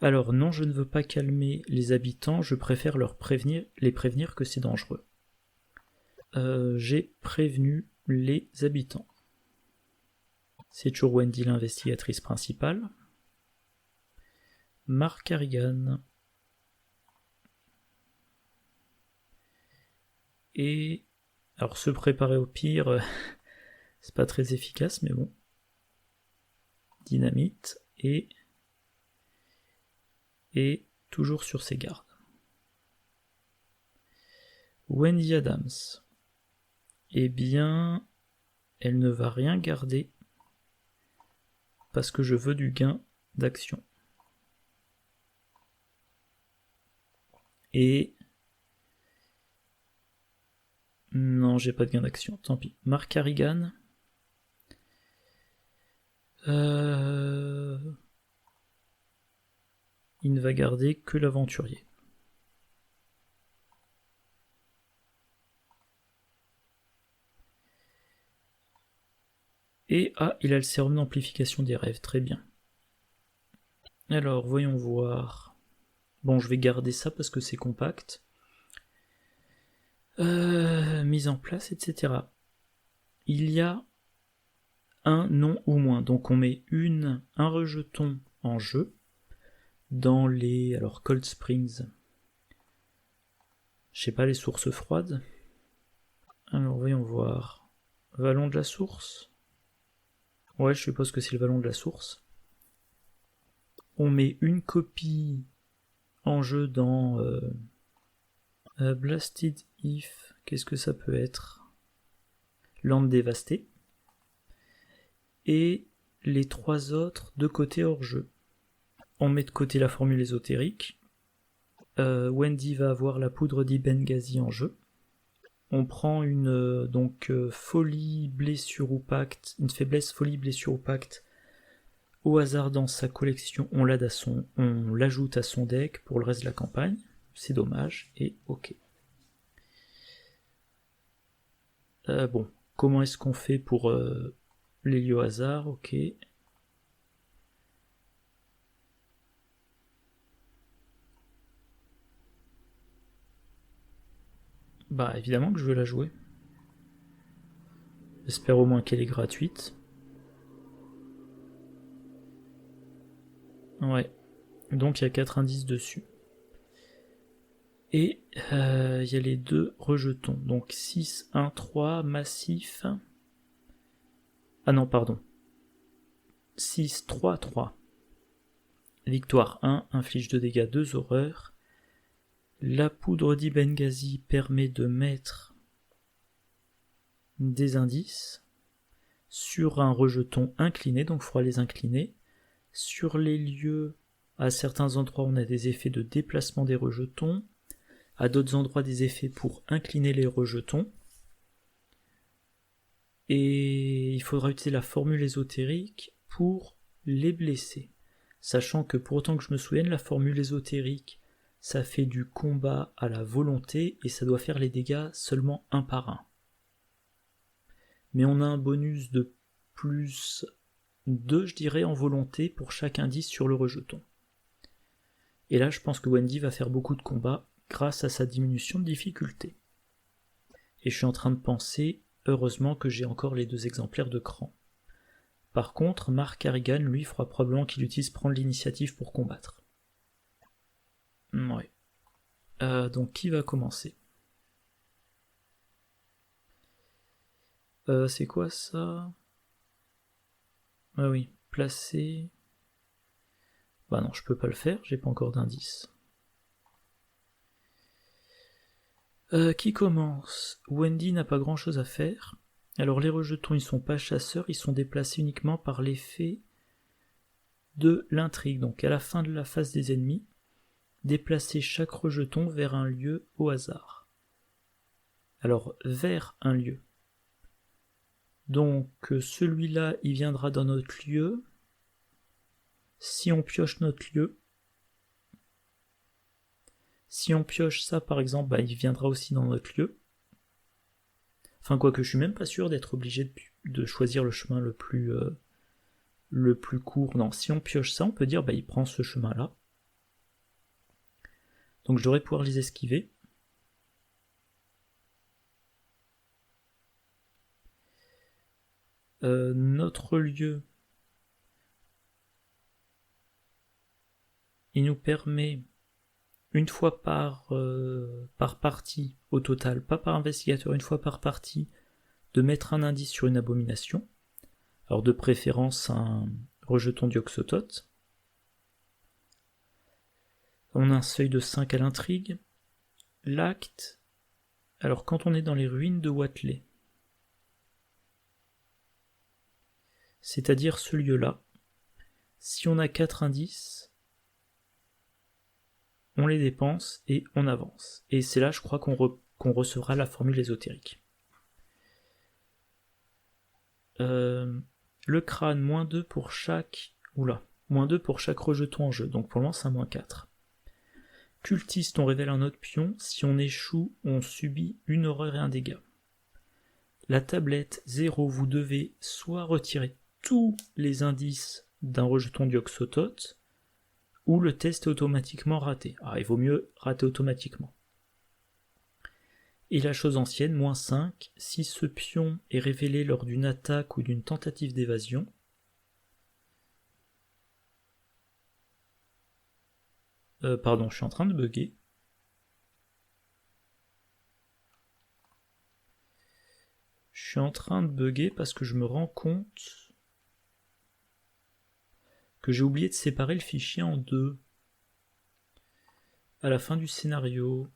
Alors non, je ne veux pas calmer les habitants, je préfère les prévenir que c'est dangereux. J'ai prévenu les habitants. C'est toujours Wendy l'investigatrice principale. Mark Harrigan. Et... alors se préparer au pire, c'est pas très efficace, mais bon. Dynamite et toujours sur ses gardes. Wendy Adams. Eh bien, elle ne va rien garder parce que je veux du gain d'action. Et... non, j'ai pas de gain d'action, tant pis. Mark Harrigan. Il ne va garder que l'aventurier. Et il a le sérum d'amplification des rêves, très bien. Alors, voyons voir. Bon, je vais garder ça parce que c'est compact. Mise en place, etc. Il y a un non ou moins, donc on met un rejeton en jeu dans les... alors Cold Springs, je sais pas, les sources froides. Alors voyons voir. Vallon de la source. Ouais, je suppose que c'est le vallon de la source. On met une copie en jeu dans Blasted If. Qu'est-ce que ça peut être? Lande dévastée. Et les 3 autres de côté hors jeu. On met de côté la formule ésotérique. Wendy va avoir la poudre d'Ibenghazi en jeu. On prend une folie, blessure ou pacte, une faiblesse, folie, blessure ou pacte au hasard dans sa collection. On l'ajoute à son deck pour le reste de la campagne. C'est dommage, et ok. Bon, comment est-ce qu'on fait pour les lieux au hasard? Ok. Bah évidemment que je veux la jouer. J'espère au moins qu'elle est gratuite. Ouais. Donc il y a 4 indices dessus. Et il y a les 2 rejetons. Donc 6, 1, 3, massif. Ah non, pardon. 6, 3, 3. Victoire 1, inflige 2 dégâts, 2 horreurs. La poudre d'Ibenghazi permet de mettre des indices sur un rejeton incliné, donc il faudra les incliner. Sur les lieux, à certains endroits, on a des effets de déplacement des rejetons, à d'autres endroits des effets pour incliner les rejetons. Et il faudra utiliser la formule ésotérique pour les blesser. Sachant que pour autant que je me souvienne, la formule ésotérique, ça fait du combat à la volonté et ça doit faire les dégâts seulement un par un. Mais on a un bonus de plus 2, je dirais, en volonté pour chaque indice sur le rejeton. Et là, je pense que Wendy va faire beaucoup de combats grâce à sa diminution de difficulté. Et je suis en train de penser, heureusement que j'ai encore les 2 exemplaires de cran. Par contre, Mark Harrigan, lui, fera probablement qu'il utilise prendre l'initiative pour combattre. Ouais. Donc, qui va commencer? C'est quoi ça? Ah oui, placer... bah non, je peux pas le faire, j'ai pas encore d'indice. Qui commence? Wendy n'a pas grand chose à faire. Alors les rejetons, ils sont pas chasseurs, ils sont déplacés uniquement par l'effet de l'intrigue. Donc à la fin de la phase des ennemis, déplacer chaque rejeton vers un lieu au hasard. Alors vers un lieu. Donc celui-là, il viendra dans notre lieu. Si on pioche notre lieu, si on pioche ça par exemple, bah, il viendra aussi dans notre lieu. Enfin quoique je suis même pas sûr d'être obligé de choisir le chemin le plus court. Non, si on pioche ça, on peut dire bah il prend ce chemin-là. Donc je devrais pouvoir les esquiver. Notre lieu, il nous permet une fois par partie au total, pas par investigateur, une fois par partie, de mettre un indice sur une abomination. Alors de préférence un rejeton d'Yog-Sothoth. On a un seuil de 5 à l'intrigue. L'acte, alors quand on est dans les ruines de Huatley, c'est-à-dire ce lieu-là, si on a 4 indices, on les dépense et on avance. Et c'est là, je crois, qu'on recevra la formule ésotérique. Le crâne, -2 pour chaque... -2 pour chaque rejeton en jeu, donc pour le moment c'est un -4. Cultiste, on révèle un autre pion, si on échoue, on subit une horreur et un dégât. La tablette 0, vous devez soit retirer tous les indices d'un rejeton d'Yog-Sothoth, ou le test est automatiquement raté. Ah, il vaut mieux rater automatiquement. Et la chose ancienne, -5, si ce pion est révélé lors d'une attaque ou d'une tentative d'évasion, pardon, je suis en train de bugger. Je suis en train de bugger parce que je me rends compte que j'ai oublié de séparer le fichier en deux. À la fin du scénario.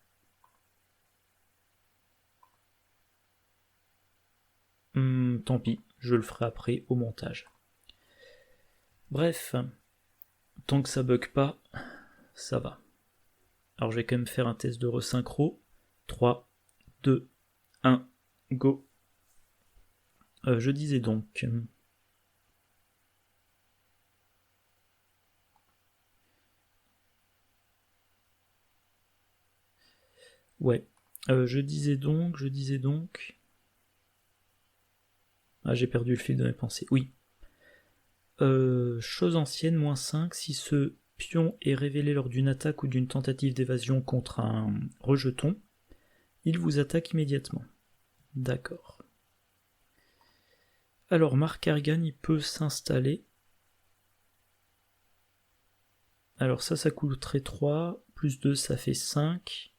Tant pis, je le ferai après au montage. Bref, tant que ça bug pas, ça va. Alors je vais quand même faire un test de resynchro. 3, 2, 1, go. Je disais donc... Ouais, je disais donc... Ah, j'ai perdu le fil de mes pensées. Oui. Chose ancienne, -5, si ce pion est révélé lors d'une attaque ou d'une tentative d'évasion contre un rejeton, il vous attaque immédiatement. D'accord. Alors, Mark Harrigan, il peut s'installer. Alors ça coûterait 3, plus 2, ça fait 5,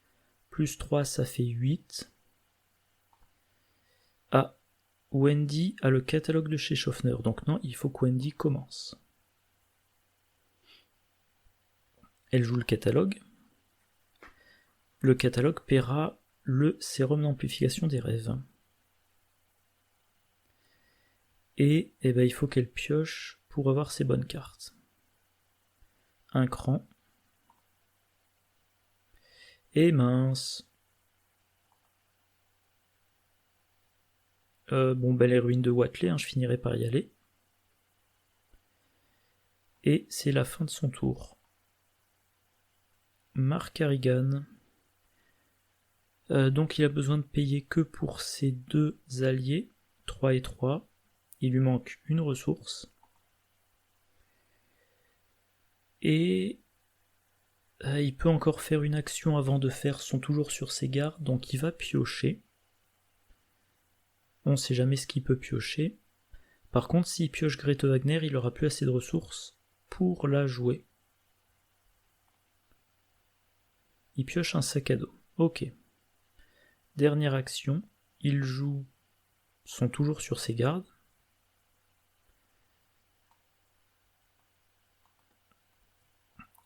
plus 3, ça fait 8. Ah, Wendy a le catalogue de chez Schaffner, donc non, il faut que Wendy commence. Elle joue le catalogue. Le catalogue paiera le sérum d'amplification des rêves. Et il faut qu'elle pioche pour avoir ses bonnes cartes. Un cran. Et mince. Les ruines de Huatley, je finirai par y aller. Et c'est la fin de son tour. Mark Harrigan. Donc il a besoin de payer que pour ses deux alliés, 3 et 3. Il lui manque une ressource. Et il peut encore faire une action avant de faire son toujours sur ses gardes, donc il va piocher. On ne sait jamais ce qu'il peut piocher. Par contre, s'il pioche Grete Wagner, il n'aura plus assez de ressources pour la jouer. Il pioche un sac à dos. Ok. Dernière action, il joue son toujours sur ses gardes.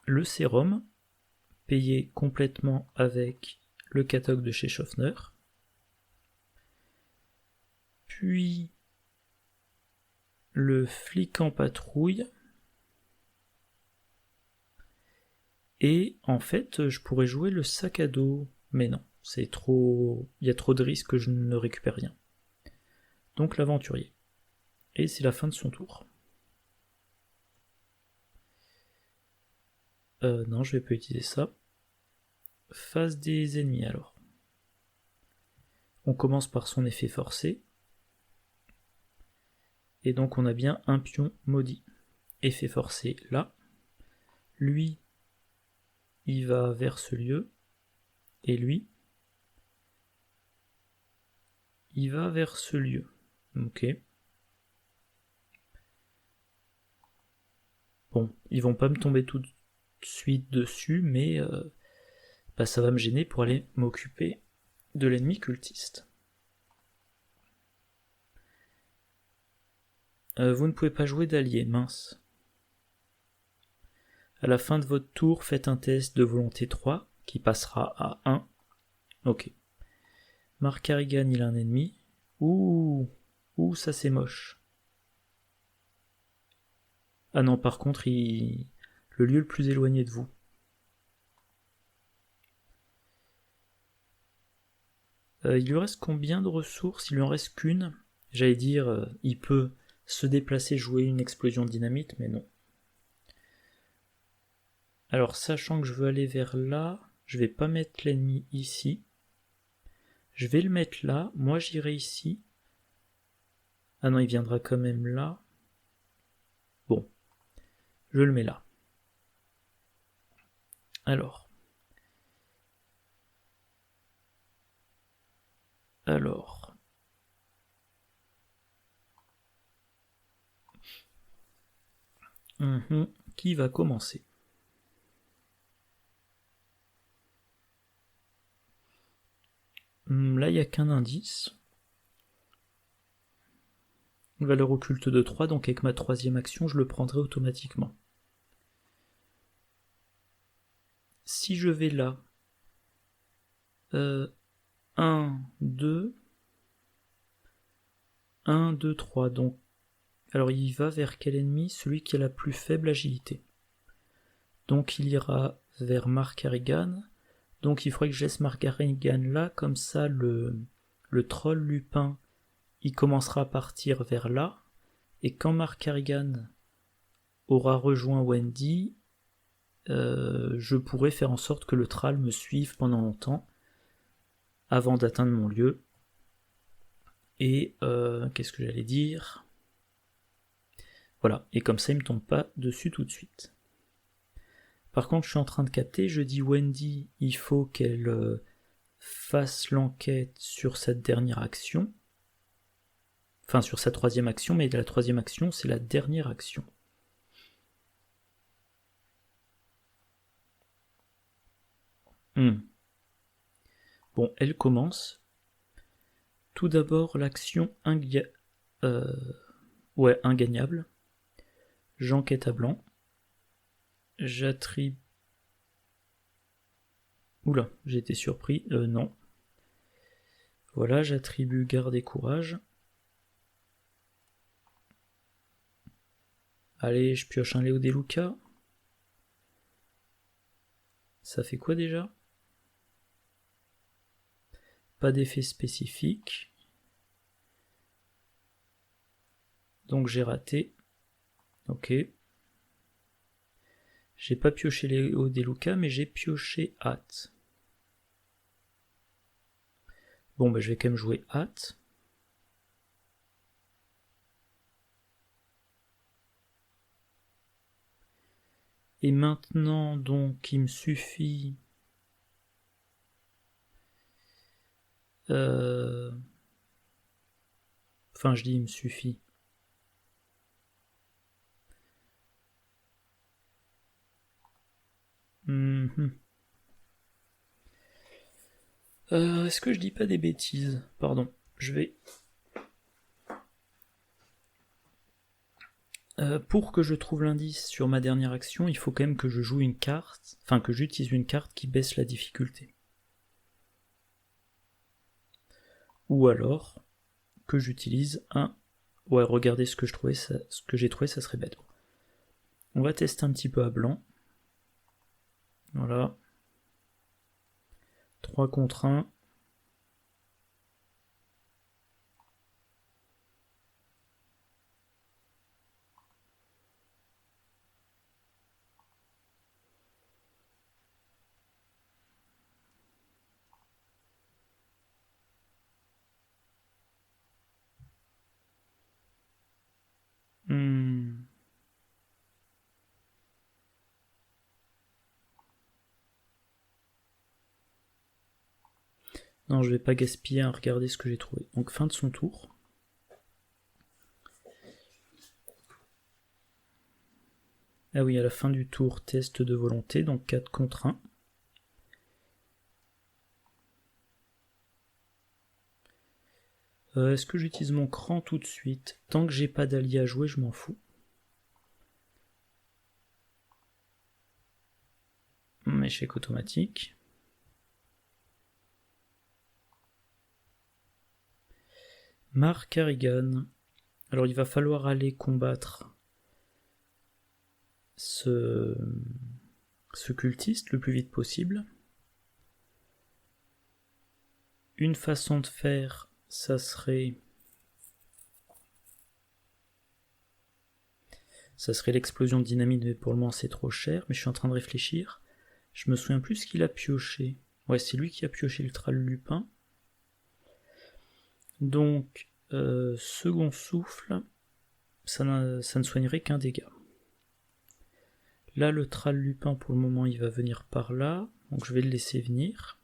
Le sérum, payé complètement avec le catalogue de chez Schaffner. Puis le flic en patrouille. Et en fait, je pourrais jouer le sac à dos, mais non, c'est trop... il y a trop de risques que je ne récupère rien. Donc l'aventurier. Et c'est la fin de son tour. Non, je vais pas utiliser ça. Face des ennemis alors. On commence par son effet forcé. Et donc on a bien un pion maudit. Effet forcé là. Lui, il va vers ce lieu. Et lui, il va vers ce lieu. Ok. Bon, ils vont pas me tomber tout de suite dessus, mais ça va me gêner pour aller m'occuper de l'ennemi cultiste. Vous ne pouvez pas jouer d'allié, mince. À la fin de votre tour, faites un test de volonté 3 qui passera à 1. Ok. Mark Harrigan, il a un ennemi. Ouh, ça c'est moche. Ah non, par contre, le lieu le plus éloigné de vous. Il lui reste combien de ressources? Il lui en reste qu'une. J'allais dire, il peut se déplacer, jouer une explosion de dynamite, mais non. Alors, sachant que je veux aller vers là, je vais pas mettre l'ennemi ici. Je vais le mettre là, moi j'irai ici. Ah non, il viendra quand même là. Bon, je le mets là. Alors. Qui va commencer? Là, il n'y a qu'un indice. Valeur occulte de 3, donc avec ma troisième action, je le prendrai automatiquement. Si je vais là, 1, 2, 1, 2, 3, donc... Alors il va vers quel ennemi? Celui qui a la plus faible agilité. Donc il ira vers Mark Harrigan. Donc il faudrait que je laisse Mark Harrigan là, comme ça le troll Lupin, il commencera à partir vers là. Et quand Mark Harrigan aura rejoint Wendy, je pourrai faire en sorte que le Thrall me suive pendant longtemps avant d'atteindre mon lieu. Et qu'est-ce que j'allais dire? Voilà, et comme ça il me tombe pas dessus tout de suite. Par contre, je suis en train de capter, je dis Wendy, il faut qu'elle fasse l'enquête sur cette dernière action. Enfin, sur sa troisième action, mais la troisième action, c'est la dernière action. Bon, elle commence. Tout d'abord, l'action ingagnable. J'enquête à blanc. J'attribue... Oula, j'ai été surpris. Non. Voilà, j'attribue garde et courage. Allez, je pioche un Léo Deluca. Ça fait quoi déjà? Pas d'effet spécifique. Donc j'ai raté. Ok. J'ai pas pioché Léo Deluca, mais j'ai pioché hâte. Bon, bah je vais quand même jouer hâte. Et maintenant, donc, il me suffit... Enfin, je dis il me suffit. Est-ce que je dis pas des bêtises? Pardon, je vais... pour que je trouve l'indice sur ma dernière action, il faut quand même que je joue une carte, enfin que j'utilise une carte qui baisse la difficulté. Ou alors que j'utilise un... Ouais, regardez ce que j'ai trouvé, ça serait bête. On va tester un petit peu à blanc. Voilà. 3 contre 1. Non, je vais pas gaspiller à regarder ce que j'ai trouvé. Donc fin de son tour. Ah oui, à la fin du tour, test de volonté, donc 4 contre 1. Est-ce que j'utilise mon cran tout de suite? Tant que j'ai pas d'allié à jouer, je m'en fous. Échec automatique. Mark Harrigan. Alors il va falloir aller combattre ce cultiste le plus vite possible. Une façon de faire, ça serait l'explosion de dynamite, mais pour le moment c'est trop cher, mais je suis en train de réfléchir. Je me souviens plus ce qu'il a pioché. Ouais, c'est lui qui a pioché le Trallepin. Donc, second souffle, ça ne soignerait qu'un dégât. Là, le Trallepin, pour le moment, il va venir par là, donc je vais le laisser venir.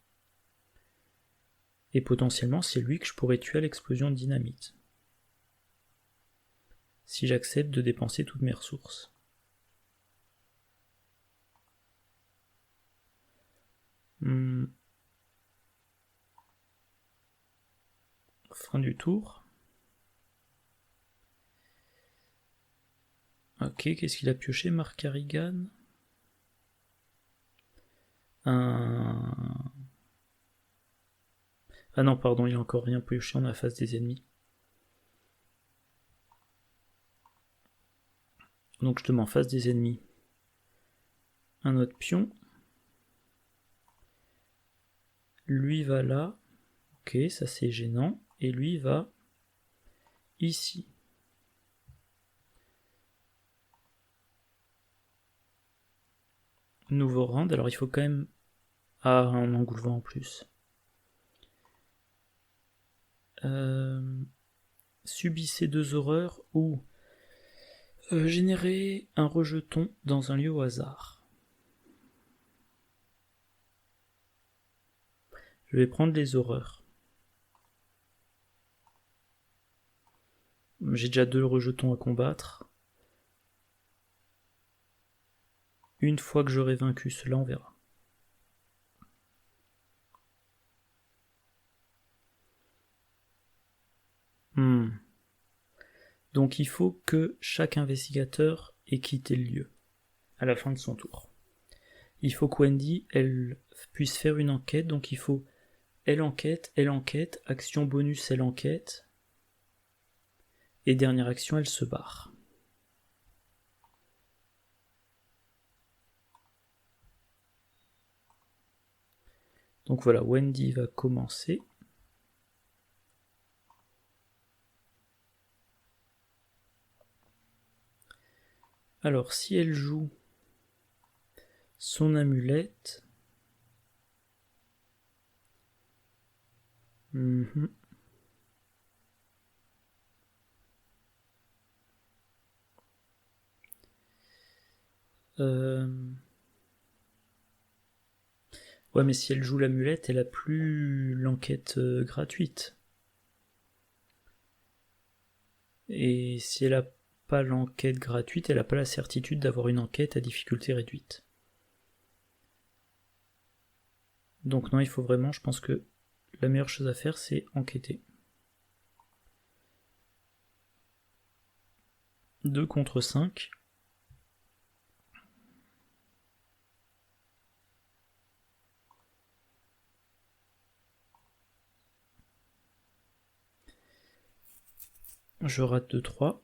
Et potentiellement, c'est lui que je pourrais tuer à l'explosion de dynamite. Si j'accepte de dépenser toutes mes ressources. Fin du tour. Ok, qu'est-ce qu'il a pioché, Mark Harrigan? Ah non, pardon, il a encore rien pioché en la face des ennemis. Donc je te mets en face des ennemis. Un autre pion. Lui va là. Ok, ça c'est gênant. Et lui va ici. Nouveau round. Alors il faut quand même... Ah, un engoulevent en plus. Subissez 2 horreurs ou générer un rejeton dans un lieu au hasard. Je vais prendre les horreurs. J'ai déjà 2 rejetons à combattre. Une fois que j'aurai vaincu cela, on verra. Donc il faut que chaque investigateur ait quitté le lieu à la fin de son tour. Il faut que Wendy, elle puisse faire une enquête, donc il faut elle enquête, action bonus, elle enquête, et dernière action, elle se barre. Donc voilà, Wendy va commencer. Alors si elle joue son amulette, ouais, mais si elle joue l'amulette, elle a plus l'enquête gratuite. Et si elle a pas l'enquête gratuite, elle a pas la certitude d'avoir une enquête à difficulté réduite. Donc non, il faut vraiment, je pense que la meilleure chose à faire, c'est enquêter. 2 contre 5. Je rate de 3.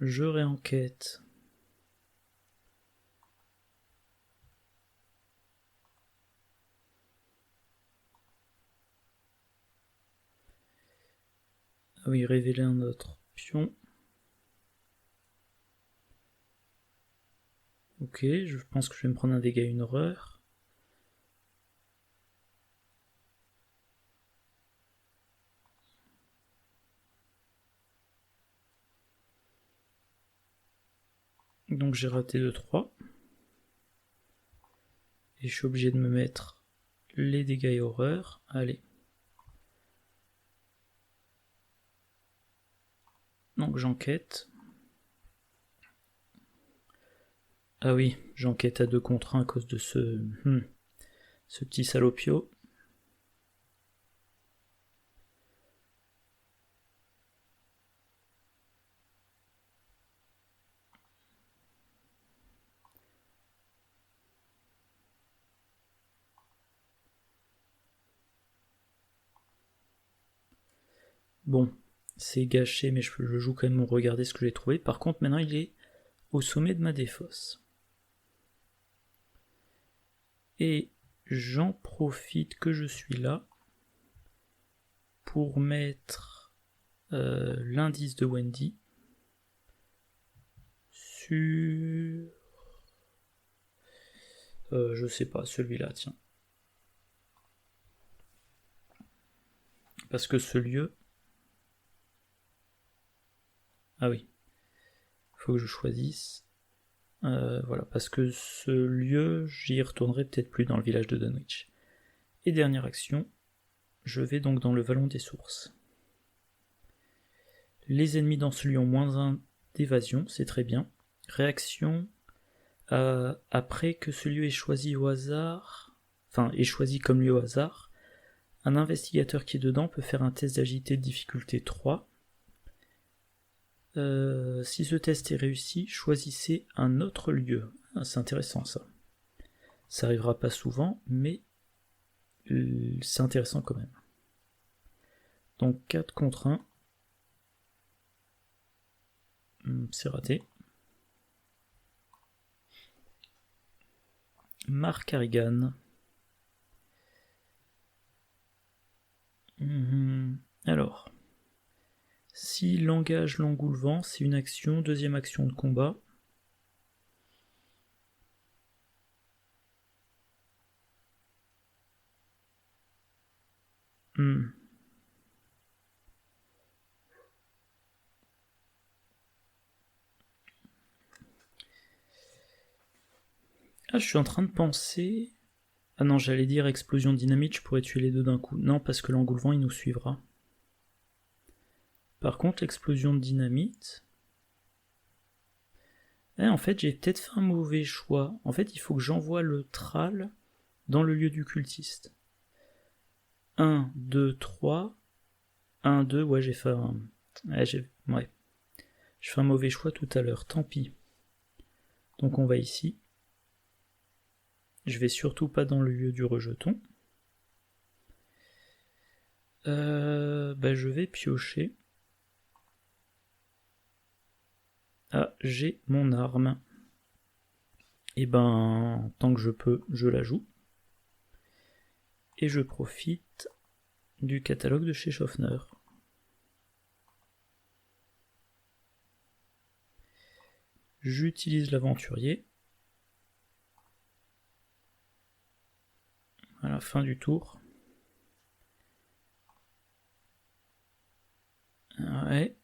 Je réenquête. Ah oui, révéler un autre pion. Ok, je pense que je vais me prendre un dégât, une horreur. Donc j'ai raté de 3. Et je suis obligé de me mettre les dégâts et horreurs. Allez. Donc j'enquête. Ah oui, j'enquête à 2 contre 1 à cause de ce petit salopio. Bon, c'est gâché, mais je joue quand même pour regarder ce que j'ai trouvé. Par contre, maintenant, il est au sommet de ma défausse. Et j'en profite que je suis là pour mettre l'indice de Wendy sur... je sais pas, celui-là, tiens. Parce que ce lieu... Ah oui, faut que je choisisse. Voilà, parce que ce lieu, j'y retournerai peut-être plus dans le village de Dunwich. Et dernière action, je vais donc dans le vallon des sources. Les ennemis dans ce lieu ont -1 d'évasion, c'est très bien. Réaction, après que ce lieu est choisi au hasard, enfin est choisi comme lieu au hasard, un investigateur qui est dedans peut faire un test d'agilité de difficulté 3. Si ce test est réussi, choisissez un autre lieu. Ah, c'est intéressant ça. Ça arrivera pas souvent, mais c'est intéressant quand même. Donc 4 contre 1. C'est raté. Mark Harrigan. Alors, si langage l'engoulevent, c'est une action, deuxième action de combat. Ah, je suis en train de penser... Ah non, j'allais dire explosion de dynamite, je pourrais tuer les deux d'un coup. Non, parce que l'engoulevent, il nous suivra. Par contre, l'explosion de dynamite... en fait, j'ai peut-être fait un mauvais choix. En fait, il faut que j'envoie le Thrall dans le lieu du cultiste. 1, 2, 3... 1, 2, ouais, j'ai fait un... Ouais, je fais un mauvais choix tout à l'heure, tant pis. Donc on va ici. Je vais surtout pas dans le lieu du rejeton. Je vais piocher. Ah, j'ai mon arme. Et ben, tant que je peux, je la joue. Et je profite du catalogue de chez Schaffner. J'utilise l'aventurier. À la fin du tour. Ouais.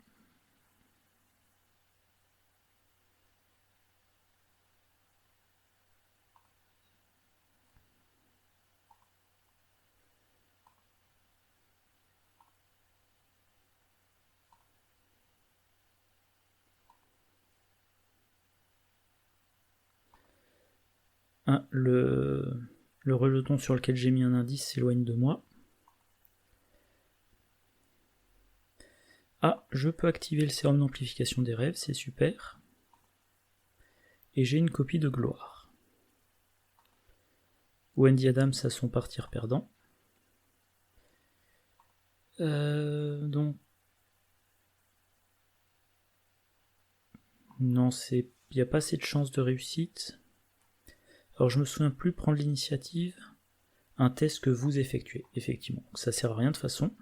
Ah, le rejeton sur lequel j'ai mis un indice s'éloigne de moi. Ah, je peux activer le sérum d'amplification des rêves, c'est super. Et j'ai une copie de gloire. Wendy Adams a son partir perdant. Donc... Non, il n'y a pas assez de chances de réussite. Alors je me souviens plus prendre l'initiative. Un test que vous effectuez, effectivement. Donc ça sert à rien de toute façon.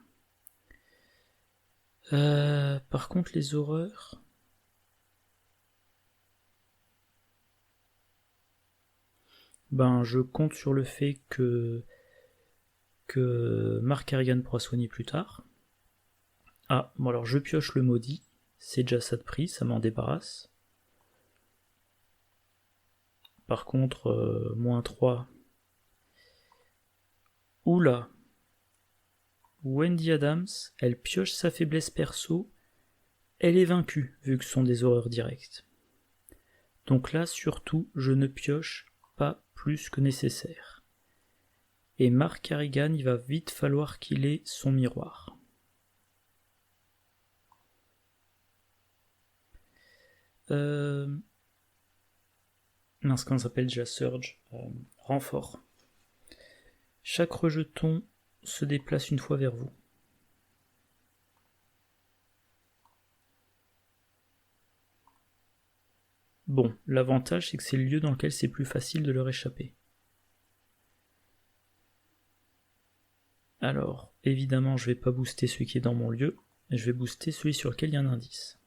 Par contre, les horreurs... Ben, je compte sur le fait que Mark Harrigan pourra soigner plus tard. Ah, bon alors je pioche le maudit. C'est déjà ça de prix, ça m'en débarrasse. Par contre, -3. Oula. Wendy Adams, elle pioche sa faiblesse perso. Elle est vaincue, vu que ce sont des horreurs directes. Donc là, surtout, je ne pioche pas plus que nécessaire. Et Mark Carrigan, il va vite falloir qu'il ait son miroir. Mince, comment ça s'appelle déjà? Surge. Renfort. Chaque rejeton se déplace une fois vers vous. Bon, l'avantage c'est que c'est le lieu dans lequel c'est plus facile de leur échapper. Alors, évidemment, je vais pas booster celui qui est dans mon lieu, je vais booster celui sur lequel il y a un indice.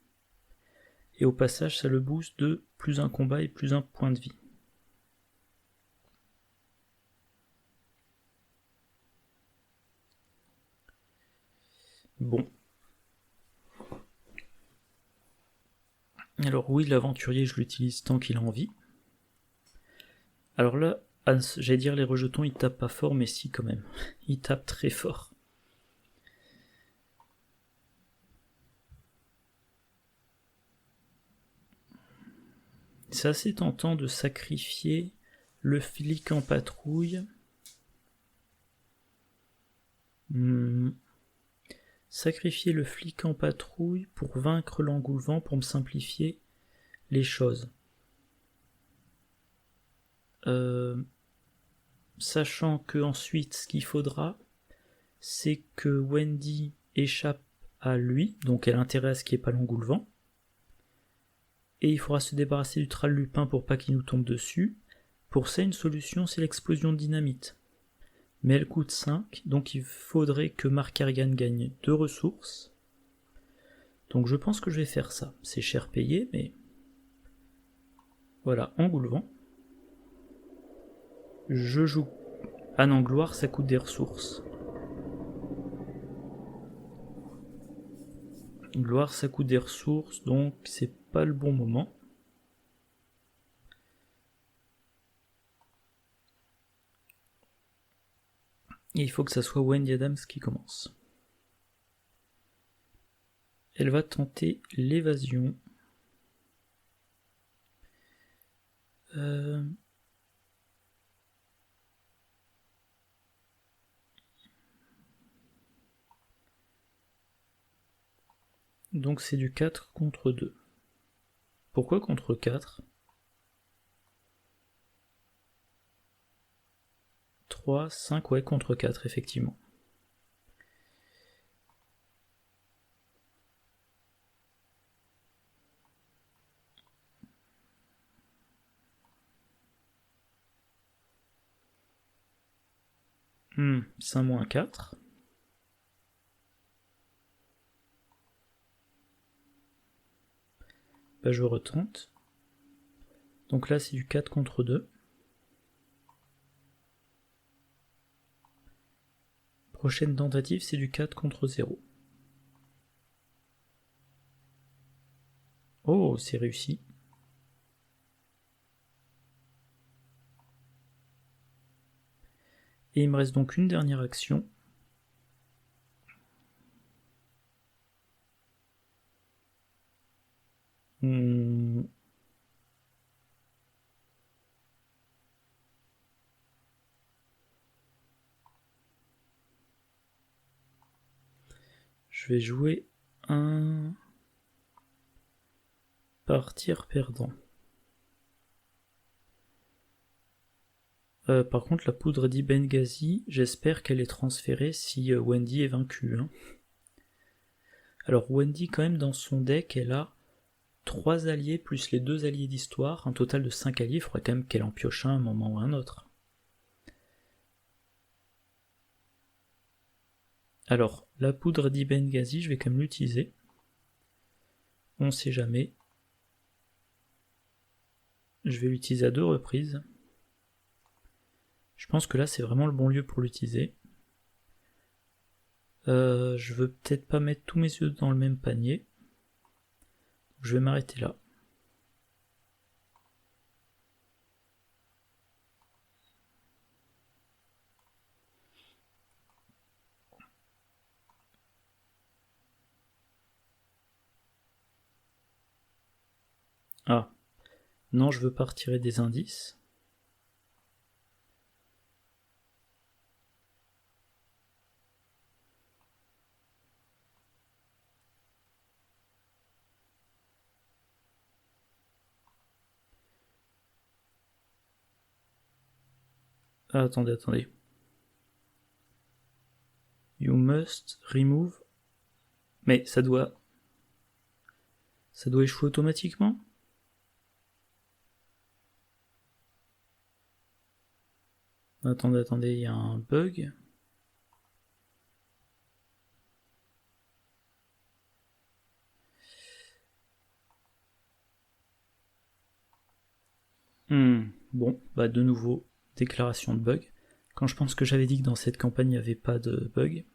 Et au passage, ça le booste de plus un combat et plus un point de vie. Bon. Alors oui, l'aventurier, je l'utilise tant qu'il a envie. Alors là, j'allais dire les rejetons, ils tapent pas fort, mais si quand même. Ils tapent très fort. C'est assez tentant de sacrifier le flic en patrouille. Sacrifier le flic en patrouille pour vaincre l'engoulevent, pour me simplifier les choses. Sachant que ensuite, ce qu'il faudra, c'est que Wendy échappe à lui, donc elle a intérêt à ce qu'il n'y ait pas l'engoulevent. Et il faudra se débarrasser du Trallepin pour pas qu'il nous tombe dessus. Pour ça, une solution, c'est l'explosion de dynamite. Mais elle coûte 5, donc il faudrait que Mark Carrigan gagne 2 ressources. Donc je pense que je vais faire ça. C'est cher payé, mais... Voilà, engoulevent. Je joue... Ah non, gloire, ça coûte des ressources. Gloire, ça coûte des ressources, donc c'est pas le bon moment. Et il faut que ça soit Wendy Adams qui commence. Elle va tenter l'évasion. Donc c'est du 4 contre 2. Pourquoi contre 4 ? 3, 5, ouais, contre 4, effectivement. C'est un moins 4. Bah, je retente. Donc là, c'est du 4 contre 2. Prochaine tentative, c'est du 4 contre 0. Oh, c'est réussi. Et il me reste donc une dernière action. Je vais jouer un partir perdant. Par contre, la poudre d'Ibenghazi, j'espère qu'elle est transférée si Wendy est vaincue. Hein. Alors Wendy, quand même, dans son deck, elle a 3 alliés plus les 2 alliés d'histoire, un total de 5 alliés, il faudrait quand même qu'elle en pioche un moment ou un autre. Alors, la poudre d'Ibenghazi, je vais quand même l'utiliser. On sait jamais. Je vais l'utiliser à 2 reprises. Je pense que là, c'est vraiment le bon lieu pour l'utiliser. Je veux peut-être pas mettre tous mes œufs dans le même panier. Je vais m'arrêter là. Ah, non, je veux pas retirer des indices. Ah, attendez. You must remove. Mais ça doit échouer automatiquement? Attendez, il y a un bug. Bon, bah de nouveau, déclaration de bug. Quand je pense que j'avais dit que dans cette campagne il n'y avait pas de bug.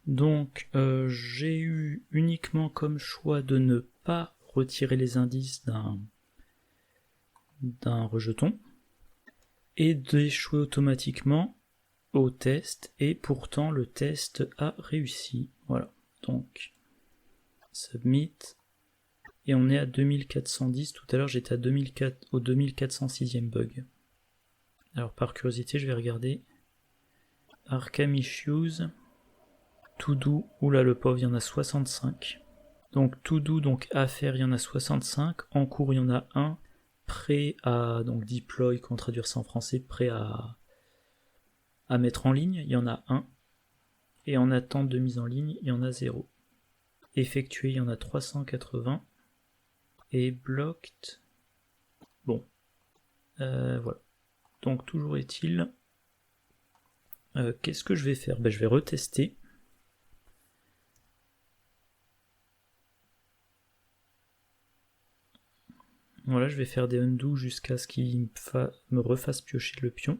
Donc j'ai eu uniquement comme choix de ne pas retirer les indices d'un rejeton et d'échouer automatiquement au test, et pourtant le test a réussi. Voilà, donc submit, et on est à 2410. Tout à l'heure j'étais à 2004, au 2406e bug. Alors par curiosité je vais regarder Arkham Issues, To Do, oula le pauvre il y en a 65. Donc To Do, donc à faire il y en a 65, en cours il y en a un, prêt à, donc deploy, qu'on traduire ça en français, prêt à mettre en ligne, il y en a un, et en attente de mise en ligne il y en a 0. Effectué il y en a 380, et blocked, bon, voilà. Donc toujours est-il, qu'est-ce que je vais faire? Je vais retester. Voilà, je vais faire des undo jusqu'à ce qu'il me refasse piocher le pion.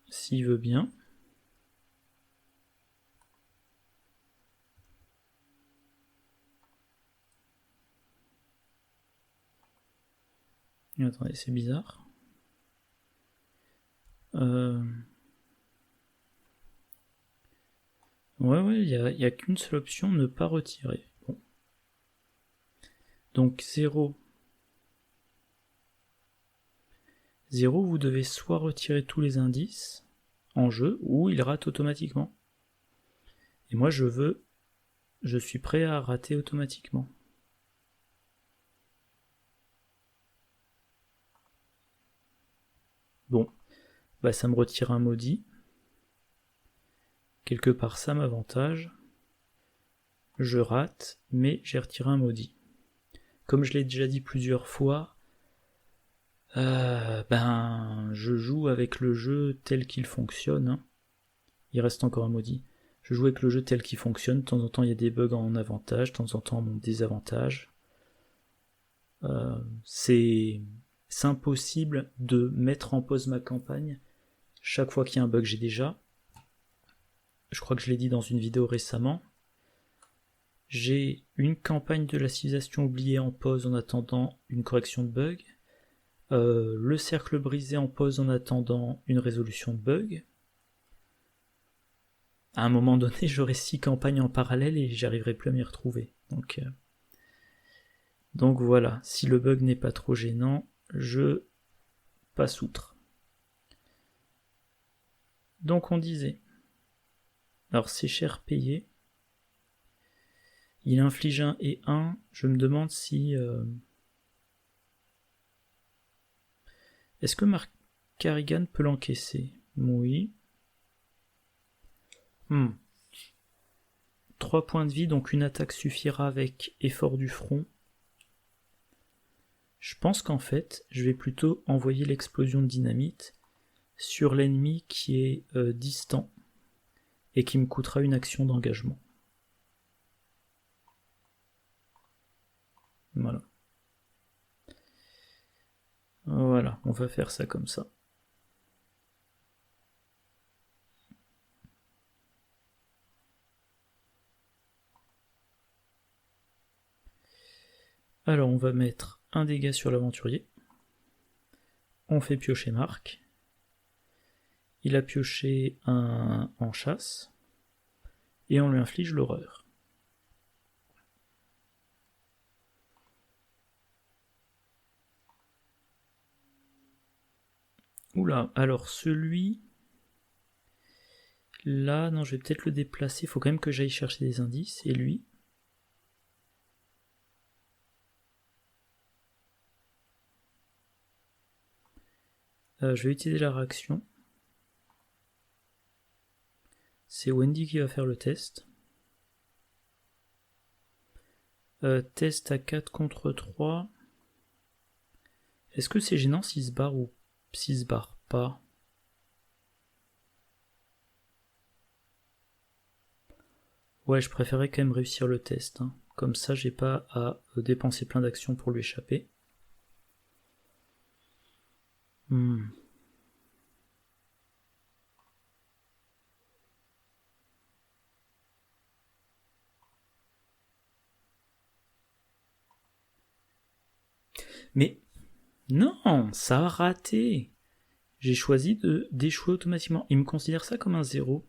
S'il veut bien. Attendez, c'est bizarre. Ouais, il y a qu'une seule option, ne pas retirer. Bon. Donc 0. 0, vous devez soit retirer tous les indices en jeu, ou il rate automatiquement. Et moi je suis prêt à rater automatiquement. Bon, bah ça me retire un maudit. Quelque part ça m'avantage. Je rate, mais j'ai retiré un maudit. Comme je l'ai déjà dit plusieurs fois, je joue avec le jeu tel qu'il fonctionne. Hein. Il reste encore un maudit. Je joue avec le jeu tel qu'il fonctionne. De temps en temps, il y a des bugs en avantage, de temps en temps, en désavantage. C'est impossible de mettre en pause ma campagne chaque fois qu'il y a un bug. Je crois que je l'ai dit dans une vidéo récemment, j'ai une campagne de la civilisation oubliée en pause en attendant une correction de bug, le cercle brisé en pause en attendant une résolution de bug. À un moment donné, j'aurai 6 campagnes en parallèle et j'arriverai plus à m'y retrouver. Donc voilà, si le bug n'est pas trop gênant, je passe outre. Donc on disait, alors c'est cher payé, il inflige un et 1, je me demande si... Est-ce que Mark Carrigan peut l'encaisser? Oui. 3 points de vie, donc une attaque suffira avec effort du front. Je pense qu'en fait, je vais plutôt envoyer l'explosion de dynamite sur l'ennemi qui est distant et qui me coûtera une action d'engagement. Voilà. Voilà, on va faire ça comme ça. Alors on va mettre un dégât sur l'aventurier. On fait piocher Marc. Il a pioché un en chasse. Et on lui inflige l'horreur. Oula, alors celui... Là, non, je vais peut-être le déplacer. Il faut quand même que j'aille chercher des indices. Et lui... je vais utiliser la réaction. C'est Wendy qui va faire le test. Test à 4 contre 3. Est-ce que c'est gênant s'il se barre ou s'il se barre pas? Ouais, je préférais quand même réussir le test. Hein. Comme ça, j'ai pas à dépenser plein d'actions pour lui échapper. Mais non, ça a raté. J'ai choisi d'échouer automatiquement. Il me considère ça comme un 0.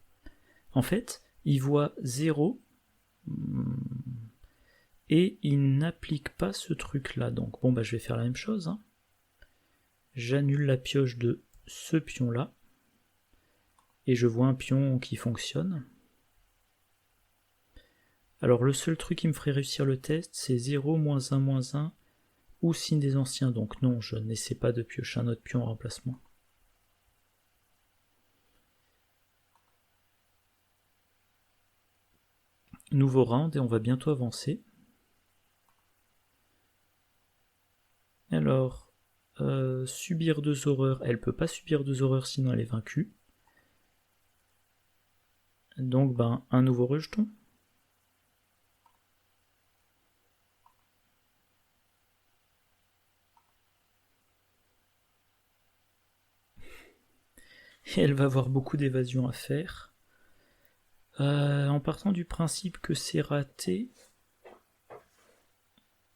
En fait, il voit 0 et il n'applique pas ce truc-là. Donc bon, bah je vais faire la même chose. Hein. J'annule la pioche de ce pion-là. Et je vois un pion qui fonctionne. Alors le seul truc qui me ferait réussir le test, c'est 0, -1, -1, ou signe des anciens. Donc non, je n'essaie pas de piocher un autre pion en remplacement. Nouveau round et on va bientôt avancer. Alors, subir 2 horreurs, elle peut pas subir 2 horreurs sinon elle est vaincue. Donc ben un nouveau rejeton. Et elle va avoir beaucoup d'évasion à faire. En partant du principe que c'est raté,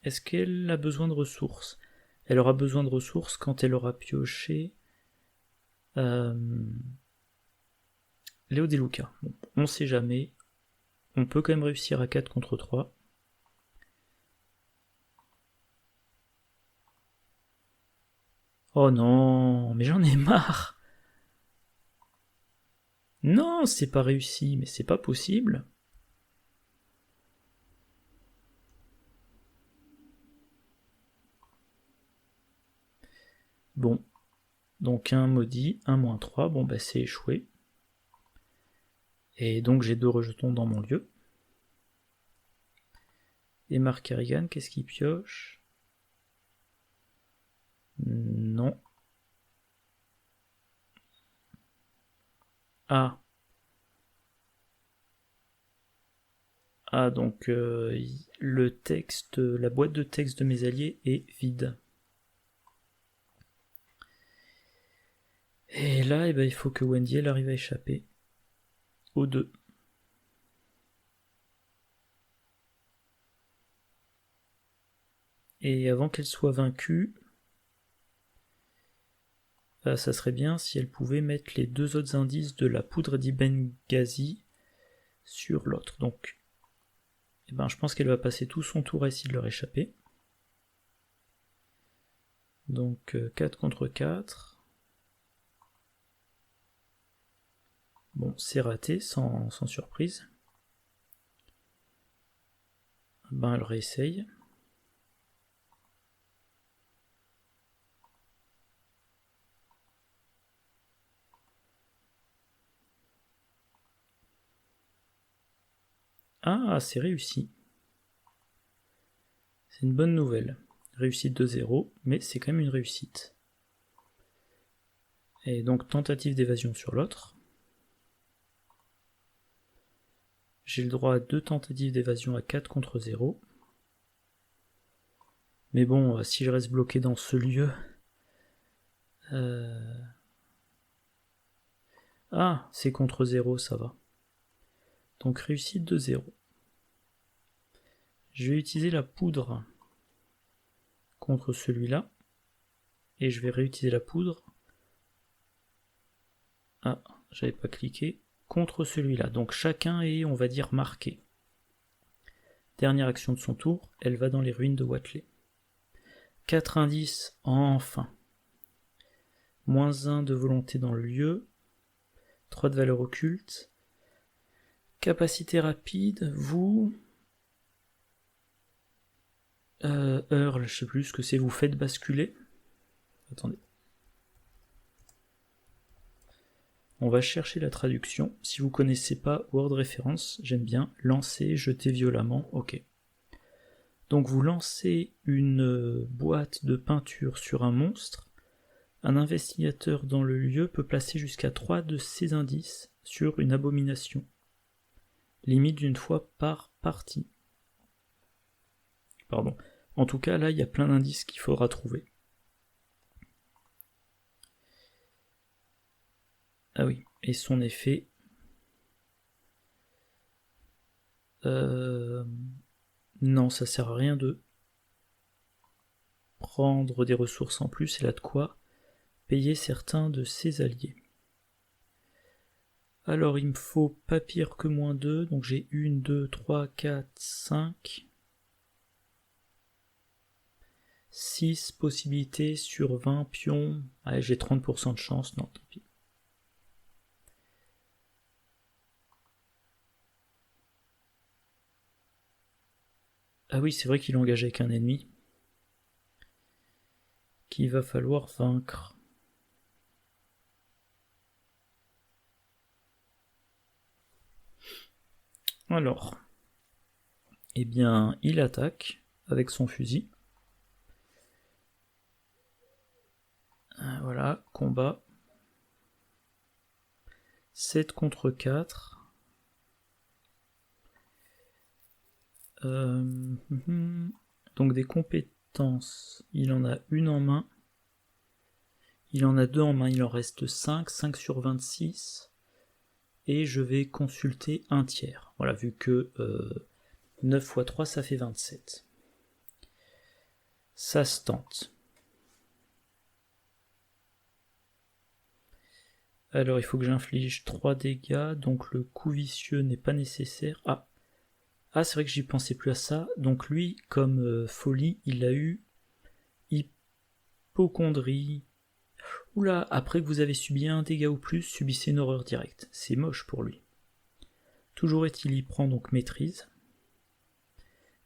est-ce qu'elle a besoin de ressources? Elle aura besoin de ressources quand elle aura pioché Léo Deluca. Bon, on sait jamais. On peut quand même réussir à 4 contre 3. Oh non, mais j'en ai marre. Non, c'est pas réussi, mais c'est pas possible. Bon, donc un maudit, un -3, bon bah c'est échoué. Et donc j'ai 2 rejetons dans mon lieu. Et Mark Kerrigan, qu'est-ce qu'il pioche? Non. Ah. Ah, donc le texte, la boîte de texte de mes alliés est vide. Et là, eh ben, il faut que Wendy elle arrive à échapper aux 2. Et avant qu'elle soit vaincue, ça serait bien si elle pouvait mettre les 2 autres indices de la poudre d'Ibenghazi sur l'autre. Donc, eh ben, je pense qu'elle va passer tout son tour à essayer de leur échapper. Donc 4 contre 4. Bon, c'est raté, sans surprise. Ben, elle réessaye. Ah, c'est réussi. C'est une bonne nouvelle. Réussite de 0, mais c'est quand même une réussite. Et donc tentative d'évasion sur l'autre. J'ai le droit à 2 tentatives d'évasion à 4 contre 0. Mais bon, si je reste bloqué dans ce lieu... Ah, c'est contre 0, ça va. Donc réussite de 0. Je vais utiliser la poudre contre celui-là. et je vais réutiliser la poudre. Ah, j'avais pas cliqué. Contre celui-là. Donc chacun est, on va dire, marqué. Dernière action de son tour, elle va dans les ruines de Watley. 4 indices, enfin. -1 de volonté dans le lieu. 3 de valeur occulte. Capacité rapide, vous... Earl, je sais plus ce que c'est, vous faites basculer. Attendez. On va chercher la traduction. Si vous connaissez pas Word Reference, j'aime bien. Lancer, jeter violemment, ok. Donc vous lancez une boîte de peinture sur un monstre. Un investigateur dans le lieu peut placer jusqu'à 3 de ses indices sur une abomination. Limite d'une fois par partie. Pardon. En tout cas, là, il y a plein d'indices qu'il faudra trouver. Ah oui, et son effet... Non, ça sert à rien de prendre des ressources en plus, elle a de quoi payer certains de ses alliés. Alors, il me faut pas pire que -2, donc j'ai 1, 2, 3, 4, 5... 6 possibilités sur 20 pions. Ouais, j'ai 30% de chance, non, tant pis. Ah oui, c'est vrai qu'il engage avec un ennemi qu'il va falloir vaincre. Alors, eh bien, il attaque avec son fusil. Voilà, combat. 7 contre 4. Donc des compétences. Il en a une en main. Il en a 2 en main. Il en reste 5. 5 sur 26. Et je vais consulter un tiers. Voilà, vu que 9 x 3, ça fait 27. Ça se tente. Alors il faut que j'inflige 3 dégâts, donc le coup vicieux n'est pas nécessaire. Ah, c'est vrai que j'y pensais plus à ça. Donc lui, comme folie, il a eu hypocondrie. Oula, après que vous avez subi un dégât ou plus, subissez une horreur directe. C'est moche pour lui. Toujours est-il, il prend donc maîtrise.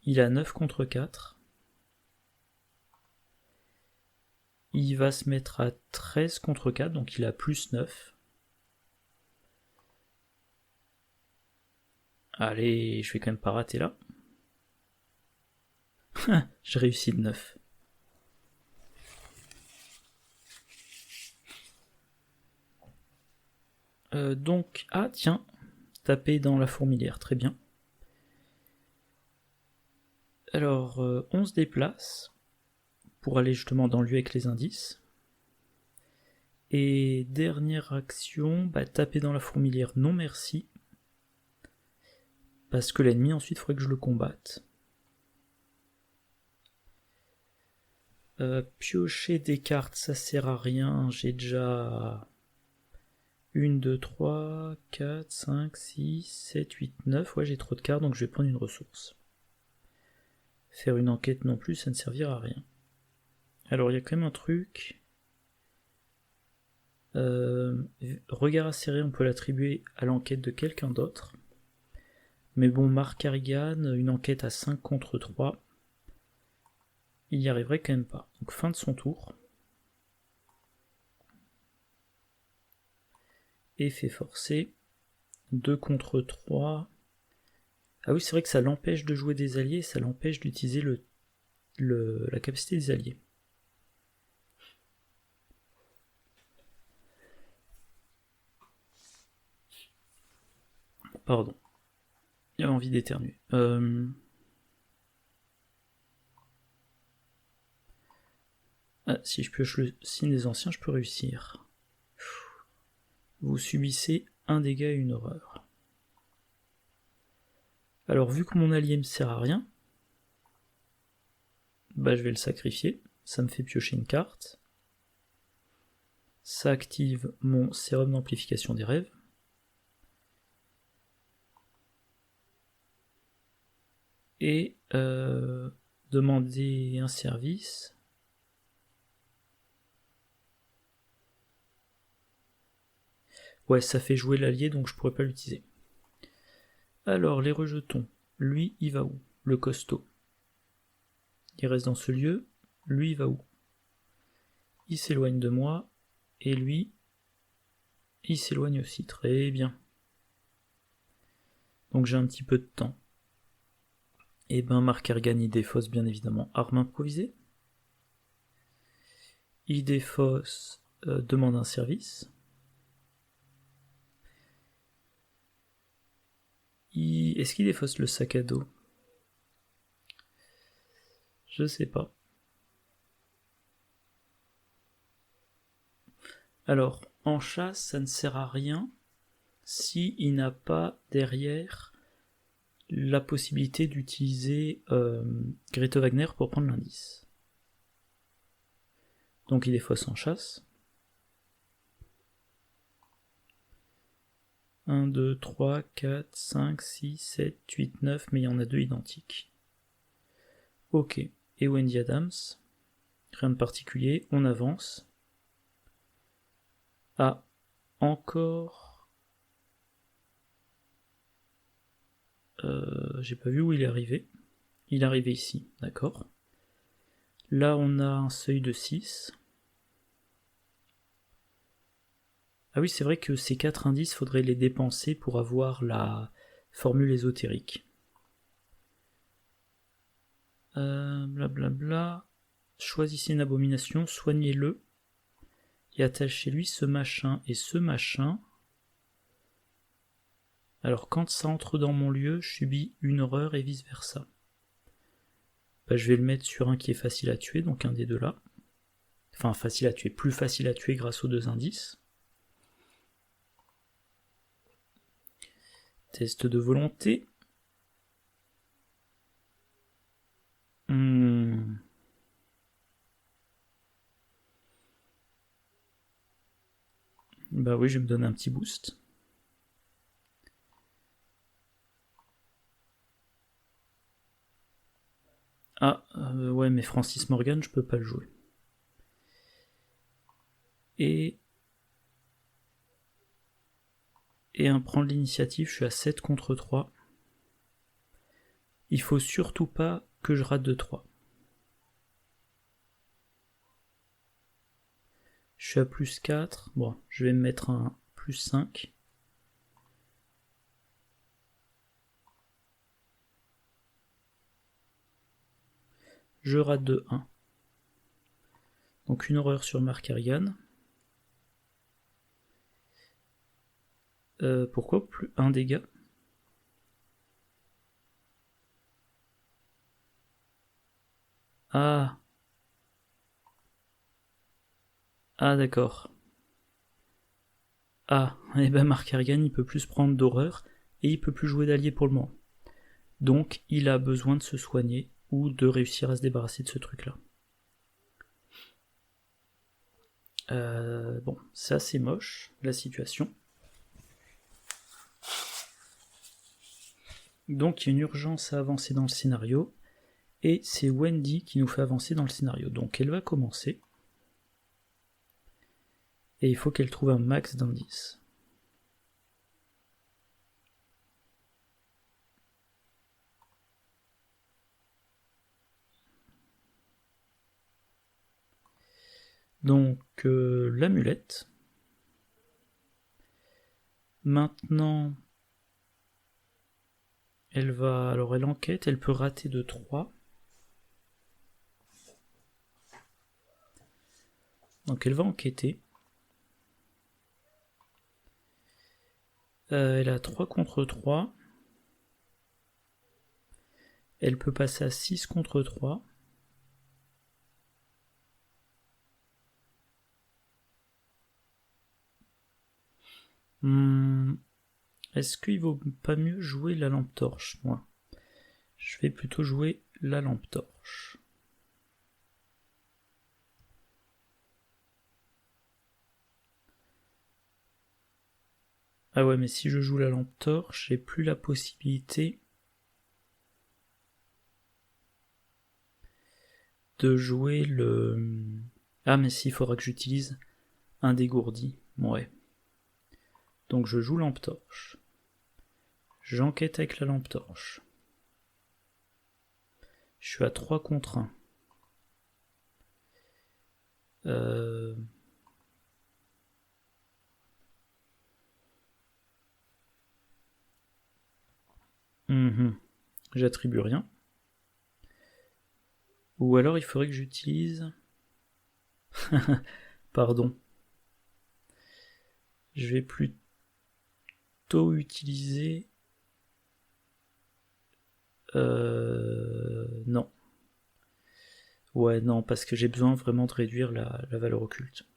Il a 9 contre 4. Il va se mettre à 13 contre 4, donc il a plus 9. Allez, je vais quand même pas rater là. J'ai réussi de 9. Donc, ah tiens, taper dans la fourmilière, très bien. Alors, on se déplace pour aller justement dans le lieu avec les indices. Et dernière action, taper dans la fourmilière, non merci. Parce que l'ennemi, ensuite, il faudrait que je le combatte. Piocher des cartes, ça sert à rien. J'ai déjà 1, 2, 3, 4, 5, 6, 7, 8, 9. Ouais, j'ai trop de cartes, donc je vais prendre une ressource. Faire une enquête non plus, ça ne servira à rien. Alors, il y a quand même un truc. Regard acéré, on peut l'attribuer à l'enquête de quelqu'un d'autre. Mais bon, Mark Harrigan, une enquête à 5 contre 3, il n'y arriverait quand même pas. Donc fin de son tour. Effet forcé. 2 contre 3. Ah oui, c'est vrai que ça l'empêche de jouer des alliés, ça l'empêche d'utiliser la capacité des alliés. Pardon. Il a envie d'éternuer. Ah, si je pioche le signe des anciens, je peux réussir. Vous subissez un dégât et une horreur. Alors, vu que mon allié me sert à rien, je vais le sacrifier. Ça me fait piocher une carte. Ça active mon sérum d'amplification des rêves. Et demander un service. Ouais, ça fait jouer l'allié, donc je pourrais pas l'utiliser. Alors, les rejetons. Lui, il va où? Le costaud. Il reste dans ce lieu. Lui, il va où? Il s'éloigne de moi. Et lui, il s'éloigne aussi. Très bien. Donc j'ai un petit peu de temps. Et ben, Marc Ergan, il défausse bien évidemment arme improvisée. Il défausse demande un service. Est-ce qu'il défausse le sac à dos? Je sais pas. Alors, en chasse, ça ne sert à rien si il n'a pas derrière la possibilité d'utiliser Grete Wagner pour prendre l'indice. Donc il défausse en chasse. 1, 2, 3, 4, 5, 6, 7, 8, 9, mais il y en a deux identiques. Ok, et Wendy Adams, rien de particulier, on avance. Ah, encore... j'ai pas vu où il est arrivé. Il est arrivé ici, d'accord. Là on a un seuil de 6. Ah oui, c'est vrai que ces 4 indices, faudrait les dépenser pour avoir la formule ésotérique. Blablabla. Choisissez une abomination, soignez-le et attachez-lui ce machin et ce machin. Alors quand ça entre dans mon lieu, je subis une horreur et vice versa. Bah, je vais le mettre sur un qui est facile à tuer, donc un des deux là. Enfin facile à tuer, plus facile à tuer grâce aux 2 indices. Test de volonté. Bah oui, je vais me donner un petit boost. Ah, ouais, mais Francis Morgan, je peux pas le jouer. Et un prendre l'initiative, je suis à 7 contre 3. Il faut surtout pas que je rate de 3. Je suis à plus 4. Bon, je vais me mettre un plus 5. Je rate de 1. Donc une horreur sur Marc Ergan. Pourquoi plus 1 dégât? Ah. Ah d'accord. Ah, et ben Marc Ergan il peut plus prendre d'horreur et il peut plus jouer d'allié pour le moment. Donc il a besoin de se soigner ou de réussir à se débarrasser de ce truc là. Bon, c'est assez moche la situation. Donc il y a une urgence à avancer dans le scénario, et c'est Wendy qui nous fait avancer dans le scénario. Donc elle va commencer, et il faut qu'elle trouve un max d'indices. Donc l'amulette. Maintenant, elle va... Alors elle enquête, elle peut rater de 3. Donc elle va enquêter. Elle a 3 contre 3. Elle peut passer à 6 contre 3. Est-ce qu'il vaut pas mieux jouer la lampe torche, moi? Je vais plutôt jouer la lampe torche. Ah ouais, mais si je joue la lampe torche, j'ai plus la possibilité de jouer le... Ah mais si, il faudra que j'utilise un dégourdi. Ouais. Donc je joue lampe torche. J'enquête avec la lampe torche. Je suis à 3 contre 1. J'attribue rien. Ou alors il faudrait que j'utilise... Pardon. Je vais plutôt utiliser... Non. Ouais, non, parce que j'ai besoin vraiment de réduire la valeur occulte.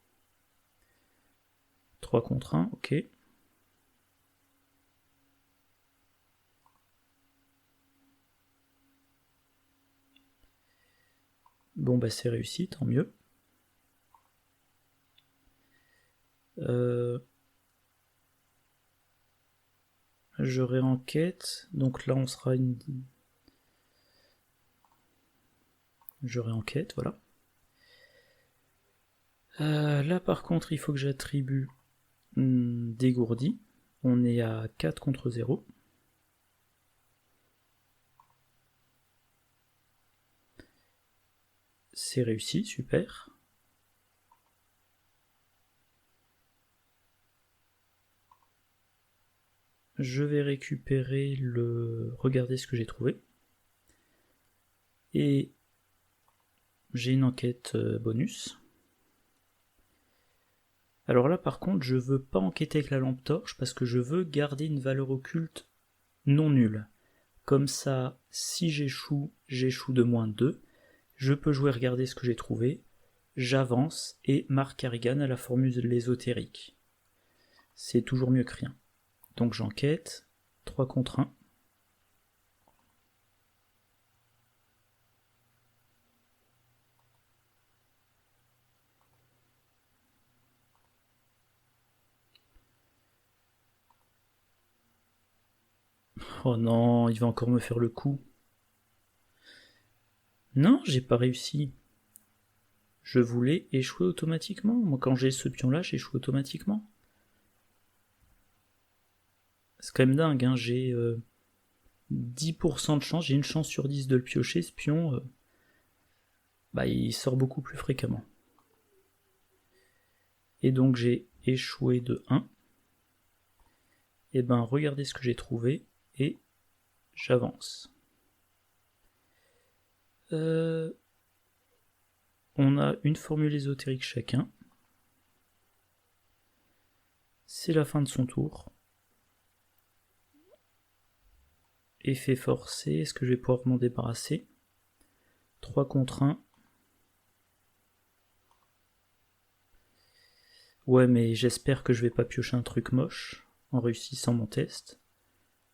3 contre 1, ok. Bon bah c'est réussi, tant mieux. Je réenquête, donc là on sera une... Je réenquête, voilà. Là par contre il faut que j'attribue dégourdi. On est à 4 contre 0. C'est réussi, super. Je vais récupérer le... Regardez ce que j'ai trouvé. Et j'ai une enquête bonus. Alors là par contre je veux pas enquêter avec la lampe torche parce que je veux garder une valeur occulte non nulle. Comme ça, si j'échoue de moins 2. Je peux jouer regarder ce que j'ai trouvé. J'avance et marque Harrigan à la formule ésotérique. C'est toujours mieux que rien. Donc j'enquête. 3 contre 1. Oh non, il va encore me faire le coup. Non, j'ai pas réussi. Je voulais échouer automatiquement. Moi, quand j'ai ce pion-là, j'échoue automatiquement. C'est quand même dingue, hein. J'ai 10% de chance, j'ai une chance sur 10 de le piocher, ce pion. Bah, il sort beaucoup plus fréquemment. Et donc j'ai échoué de 1. Et ben, regardez ce que j'ai trouvé, et j'avance. On a une formule ésotérique chacun. C'est la fin de son tour. Effet forcé, est-ce que je vais pouvoir m'en débarrasser? 3 contre 1. Ouais, mais j'espère que je vais pas piocher un truc moche en réussissant mon test.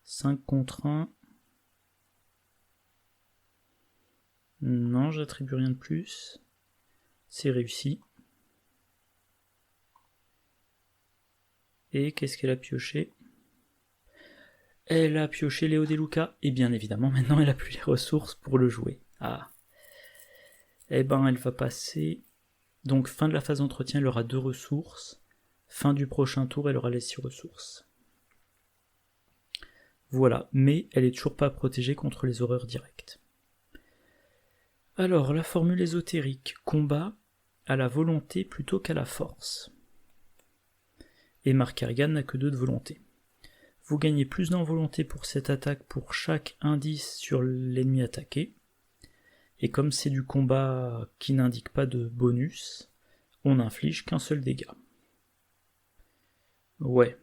5 contre 1. Non, j'attribue rien de plus. C'est réussi. Et qu'est-ce qu'elle a pioché? Elle a pioché Léo Deluca, et bien évidemment, maintenant elle a plus les ressources pour le jouer. Ah. Eh ben, elle va passer... Donc, fin de la phase d'entretien, elle aura 2 ressources. Fin du prochain tour, elle aura les 6 ressources. Voilà, mais elle est toujours pas protégée contre les horreurs directes. Alors, la formule ésotérique, combat à la volonté plutôt qu'à la force. Et Mark Harrigan n'a que 2 de volonté. Vous gagnez plus d'envolonté pour cette attaque pour chaque indice sur l'ennemi attaqué. Et comme c'est du combat qui n'indique pas de bonus, on n'inflige qu'un seul dégât. Ouais.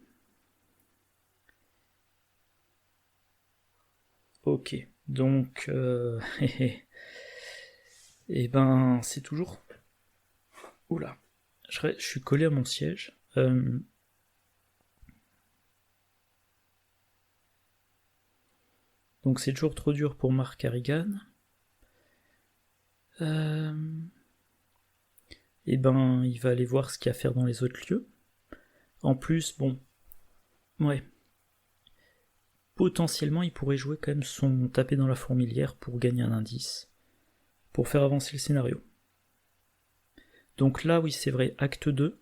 Ok, donc... et ben, c'est toujours... Oula, je suis collé à mon siège. Donc c'est toujours trop dur pour Mark Harrigan. Et ben, il va aller voir ce qu'il y a à faire dans les autres lieux. En plus, bon, Ouais. Potentiellement, il pourrait jouer quand même son taper dans la fourmilière pour gagner un indice, pour faire avancer le scénario. Donc là, oui, c'est vrai, acte 2.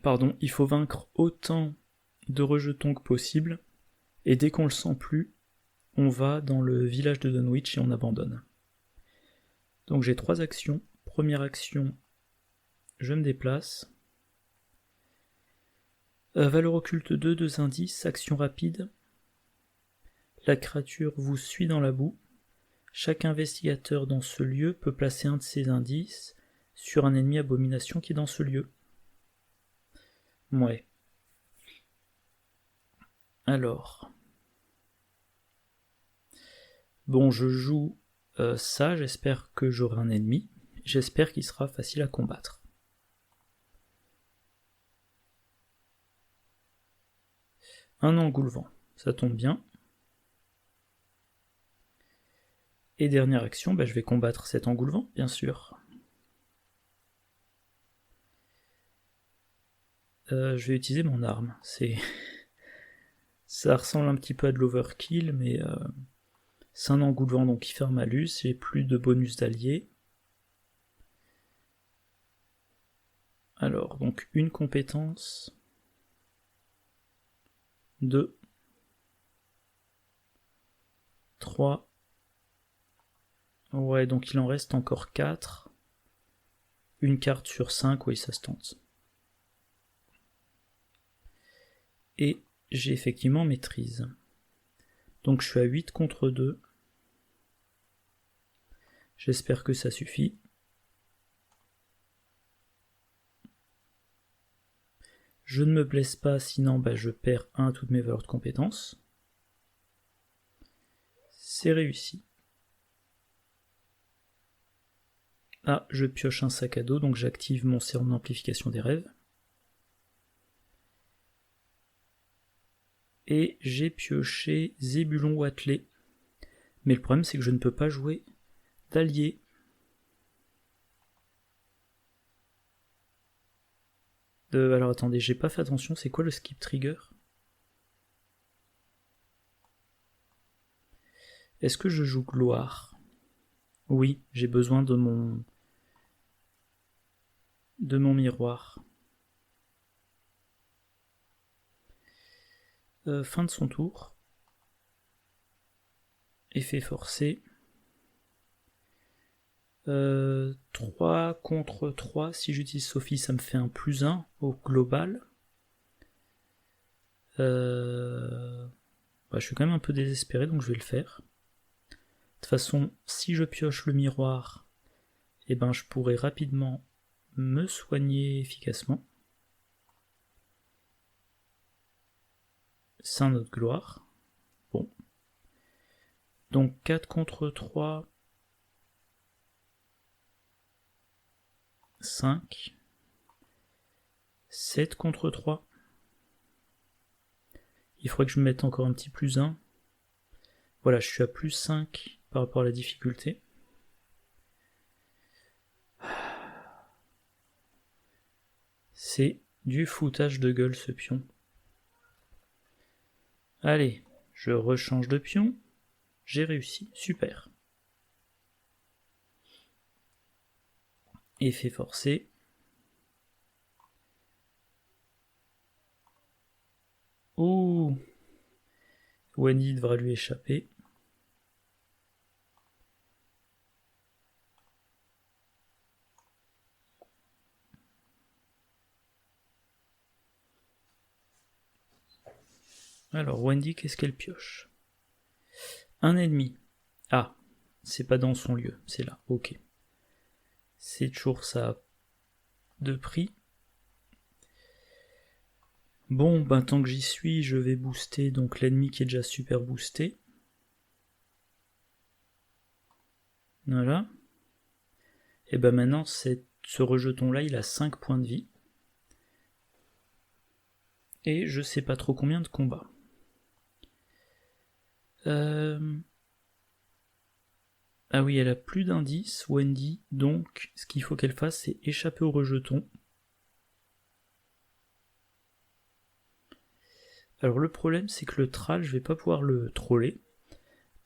Pardon, il faut vaincre autant de rejetons que possible, et dès qu'on le sent plus, on va dans le village de Dunwich et on abandonne. Donc j'ai 3 actions. Première action, je me déplace. Valeur occulte 2, 2 indices, action rapide. La créature vous suit dans la boue. Chaque investigateur dans ce lieu peut placer un de ses indices sur un ennemi abomination qui est dans ce lieu. Ouais. Alors. Bon, je joue ça, j'espère que j'aurai un ennemi. J'espère qu'il sera facile à combattre. Un engoulevent, ça tombe bien. Et dernière action, je vais combattre cet engoulevent, bien sûr. Je vais utiliser mon arme. Ça ressemble un petit peu à de l'overkill, mais c'est un engoulevent, donc il fait un malus, j'ai plus de bonus d'alliés. Alors, donc une compétence, 2, 3, ouais, donc il en reste encore 4, une carte sur 5, oui, ça se tente. Et j'ai effectivement maîtrise. Donc je suis à 8 contre 2. J'espère que ça suffit. Je ne me blesse pas, sinon je perds 1 à toutes mes valeurs de compétences. C'est réussi. Ah, je pioche un sac à dos, donc j'active mon sérum d'amplification des rêves. Et j'ai pioché Zébulon ou Attelé. Mais le problème, c'est que je ne peux pas jouer d'allié. Alors attendez, j'ai pas fait attention, c'est quoi le skip trigger? Est-ce que je joue gloire? Oui, j'ai besoin de mon miroir. Fin de son tour. Effet forcé. 3 contre 3, si j'utilise Sophie, ça me fait un +1 au global. Je suis quand même un peu désespéré, donc je vais le faire. De toute façon, si je pioche le miroir, je pourrai rapidement me soigner efficacement. C'est un autre gloire. Bon. Donc 4 contre 3, 5. 7 contre 3. Il faudrait que je me mette encore un petit +1. Voilà, je suis à +5 par rapport à la difficulté. C'est du foutage de gueule ce pion. Allez, je rechange de pion. J'ai réussi, super. Effet forcé. Ouh, Wendy devra lui échapper. Alors, Wendy, qu'est-ce qu'elle pioche? Un ennemi. Ah, c'est pas dans son lieu, c'est là, ok. C'est toujours ça de prix. Bon, tant que j'y suis, je vais booster donc l'ennemi qui est déjà super boosté. Voilà. Et maintenant, ce rejeton-là, il a 5 points de vie. Et je sais pas trop combien de combats. Ah oui, elle a plus d'indices, Wendy, donc ce qu'il faut qu'elle fasse, c'est échapper au rejeton. Alors le problème c'est que le Thrall, je vais pas pouvoir le troller,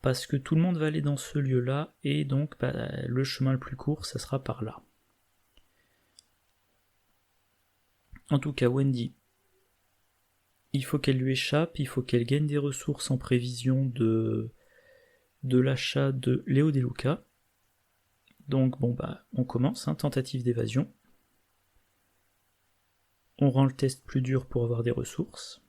parce que tout le monde va aller dans ce lieu-là, et donc le chemin le plus court, ça sera par là. En tout cas, Wendy, il faut qu'elle lui échappe, il faut qu'elle gagne des ressources en prévision de l'achat de Léo Deluca. Donc bon on commence, tentative d'évasion. On rend le test plus dur pour avoir des ressources.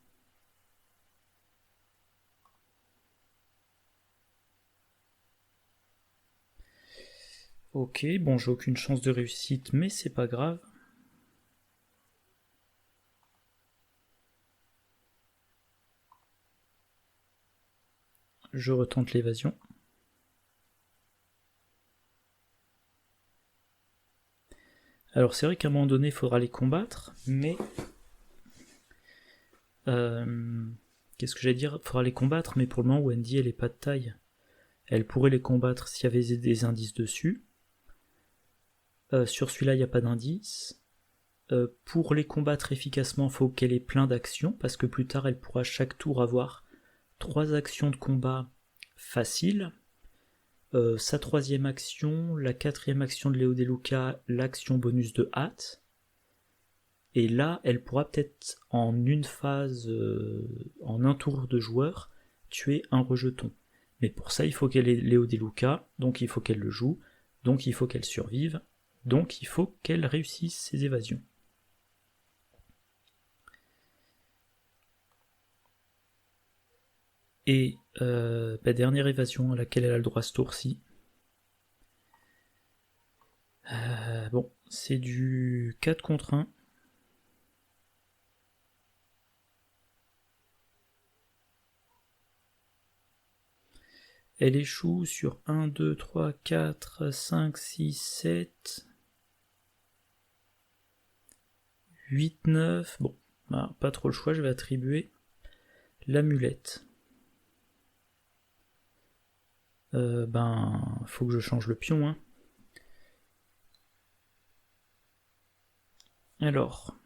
Ok, bon j'ai aucune chance de réussite, mais c'est pas grave. Je retente l'évasion. Alors c'est vrai qu'à un moment donné il faudra les combattre, mais... qu'est-ce que j'allais dire? Il faudra les combattre, mais pour le moment Wendy elle est pas de taille. Elle pourrait les combattre s'il y avait des indices dessus. Sur celui-là il n'y a pas d'indice. Pour les combattre efficacement, il faut qu'elle ait plein d'actions, parce que plus tard elle pourra chaque tour avoir 3 actions de combat faciles. Sa 3e action, la 4e action de Léo Deluca, l'action bonus de hâte. Et là, elle pourra peut-être en une phase, en un tour de joueur, tuer un rejeton. Mais pour ça, il faut qu'elle ait Léo Deluca, donc il faut qu'elle le joue, donc il faut qu'elle survive, donc il faut qu'elle réussisse ses évasions. Et dernière évasion à laquelle elle a le droit ce tour-ci. Bon, c'est du 4 contre 1. Elle échoue sur 1, 2, 3, 4, 5, 6, 7, 8, 9. Bon, pas trop le choix, je vais attribuer l'amulette. Faut que je change le pion, Alors,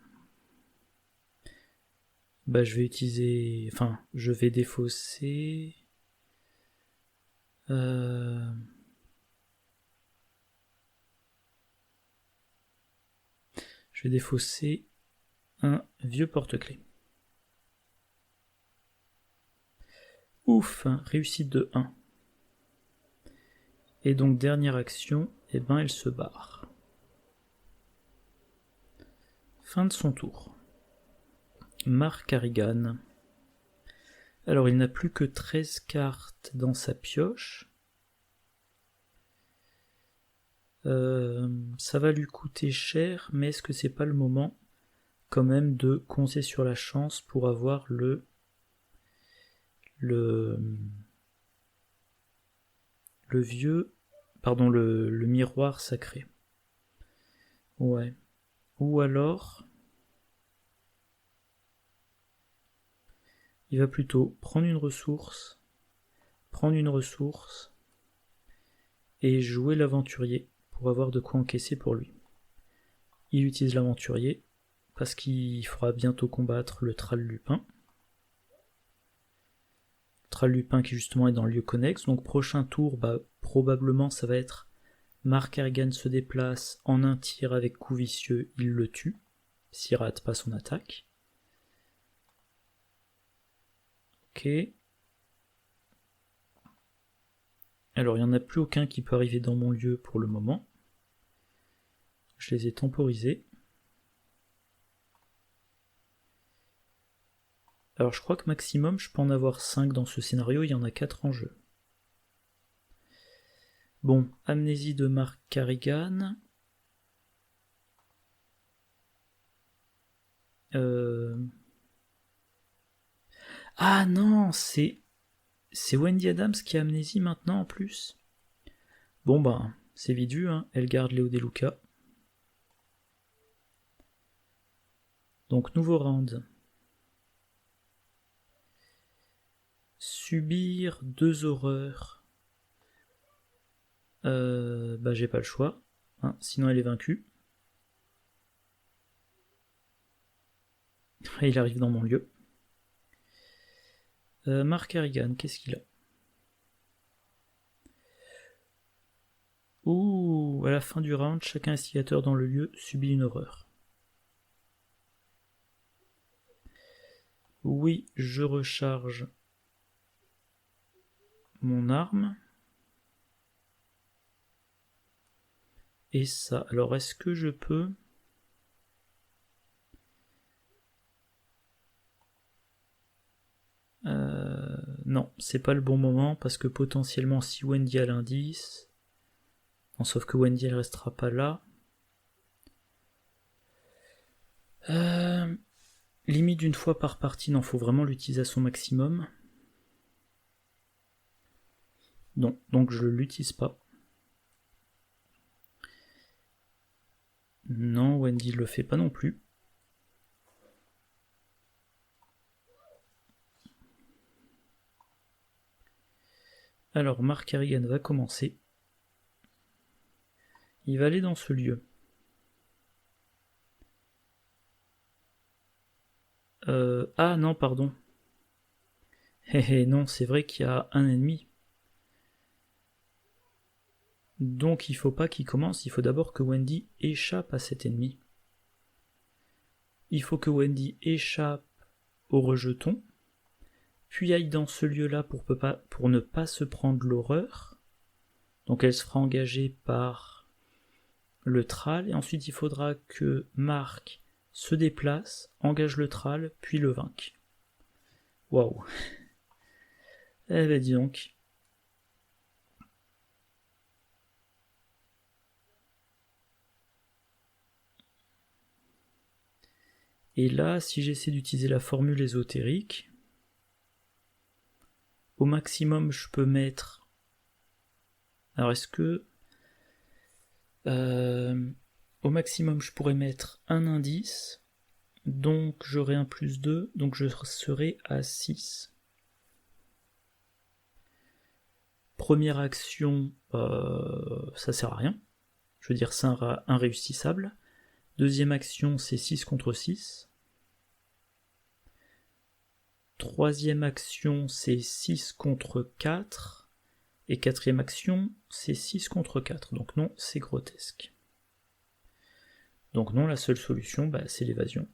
je vais utiliser... Enfin, je vais défausser... Je vais défausser un vieux porte-clés. Ouf, réussite de 1. Et donc dernière action, elle se barre. Fin de son tour. Mark Harrigan. Alors il n'a plus que 13 cartes dans sa pioche. Ça va lui coûter cher, mais est-ce que c'est pas le moment quand même de compter sur la chance pour avoir le miroir sacré. Ouais. Ou alors, il va plutôt prendre une ressource, et jouer l'aventurier pour avoir de quoi encaisser pour lui. Il utilise l'aventurier parce qu'il fera bientôt combattre le Thrall Lupin. Thrall Lupin qui justement est dans le lieu connexe, donc prochain tour, probablement ça va être Mark Harrigan se déplace en un tir avec coup vicieux, il le tue, s'il rate pas son attaque. Ok. Alors il n'y en a plus aucun qui peut arriver dans mon lieu pour le moment. Je les ai temporisés. Alors je crois que maximum je peux en avoir 5 dans ce scénario, il y en a 4 en jeu. Bon, amnésie de Mark Harrigan. Ah non, c'est Wendy Adams qui a amnésie maintenant en plus. Bon c'est vite vu, elle garde Léo Deluca. Donc nouveau round. Subir 2 horreurs. J'ai pas le choix, sinon elle est vaincue. Et il arrive dans mon lieu. Mark Harrigan, qu'est-ce qu'il a? Ouh, à la fin du round, chaque instigateur dans le lieu subit une horreur. Oui, je recharge mon arme. Et ça, alors est-ce que je peux... Non, c'est pas le bon moment parce que potentiellement si Wendy a l'indice... Non, sauf que Wendy elle restera pas là. Limite d'une fois par partie, non, faut vraiment l'utiliser à son maximum. Non, donc je l'utilise pas. Non, Wendy le fait pas non plus. Alors Mark Harrigan va commencer. Il va aller dans ce lieu. Ah non, pardon. Non, c'est vrai qu'il y a un ennemi. Donc il faut pas qu'il commence, il faut d'abord que Wendy échappe à cet ennemi. Il faut que Wendy échappe au rejeton, puis aille dans ce lieu-là pour ne pas se prendre l'horreur. Donc elle se fera engager par le Thrall, et ensuite il faudra que Mark se déplace, engage le Thrall, puis le vainque. Waouh. Eh ben dis donc. Et là, si j'essaie d'utiliser la formule ésotérique, au maximum je peux mettre... Alors est-ce que... au maximum je pourrais mettre un indice, donc j'aurai un plus 2, donc je serai à 6. Première action, ça sert à rien. Je veux dire, c'est inréussissable. Deuxième action, c'est 6 contre 6. Troisième action, c'est 6 contre 4. Et quatrième action, c'est 6 contre 4. Donc non, c'est grotesque. Donc non, la seule solution, c'est l'évasion.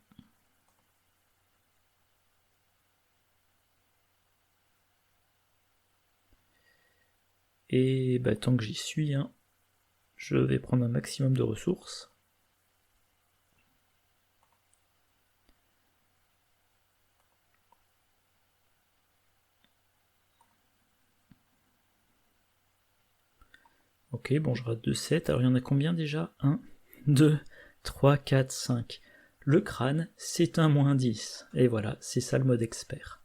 Et tant que j'y suis, je vais prendre un maximum de ressources. Ok, bon, je rate 2, 7. Alors il y en a combien déjà? 1, 2, 3, 4, 5. Le crâne, c'est un moins 10. Et voilà, c'est ça le mode expert.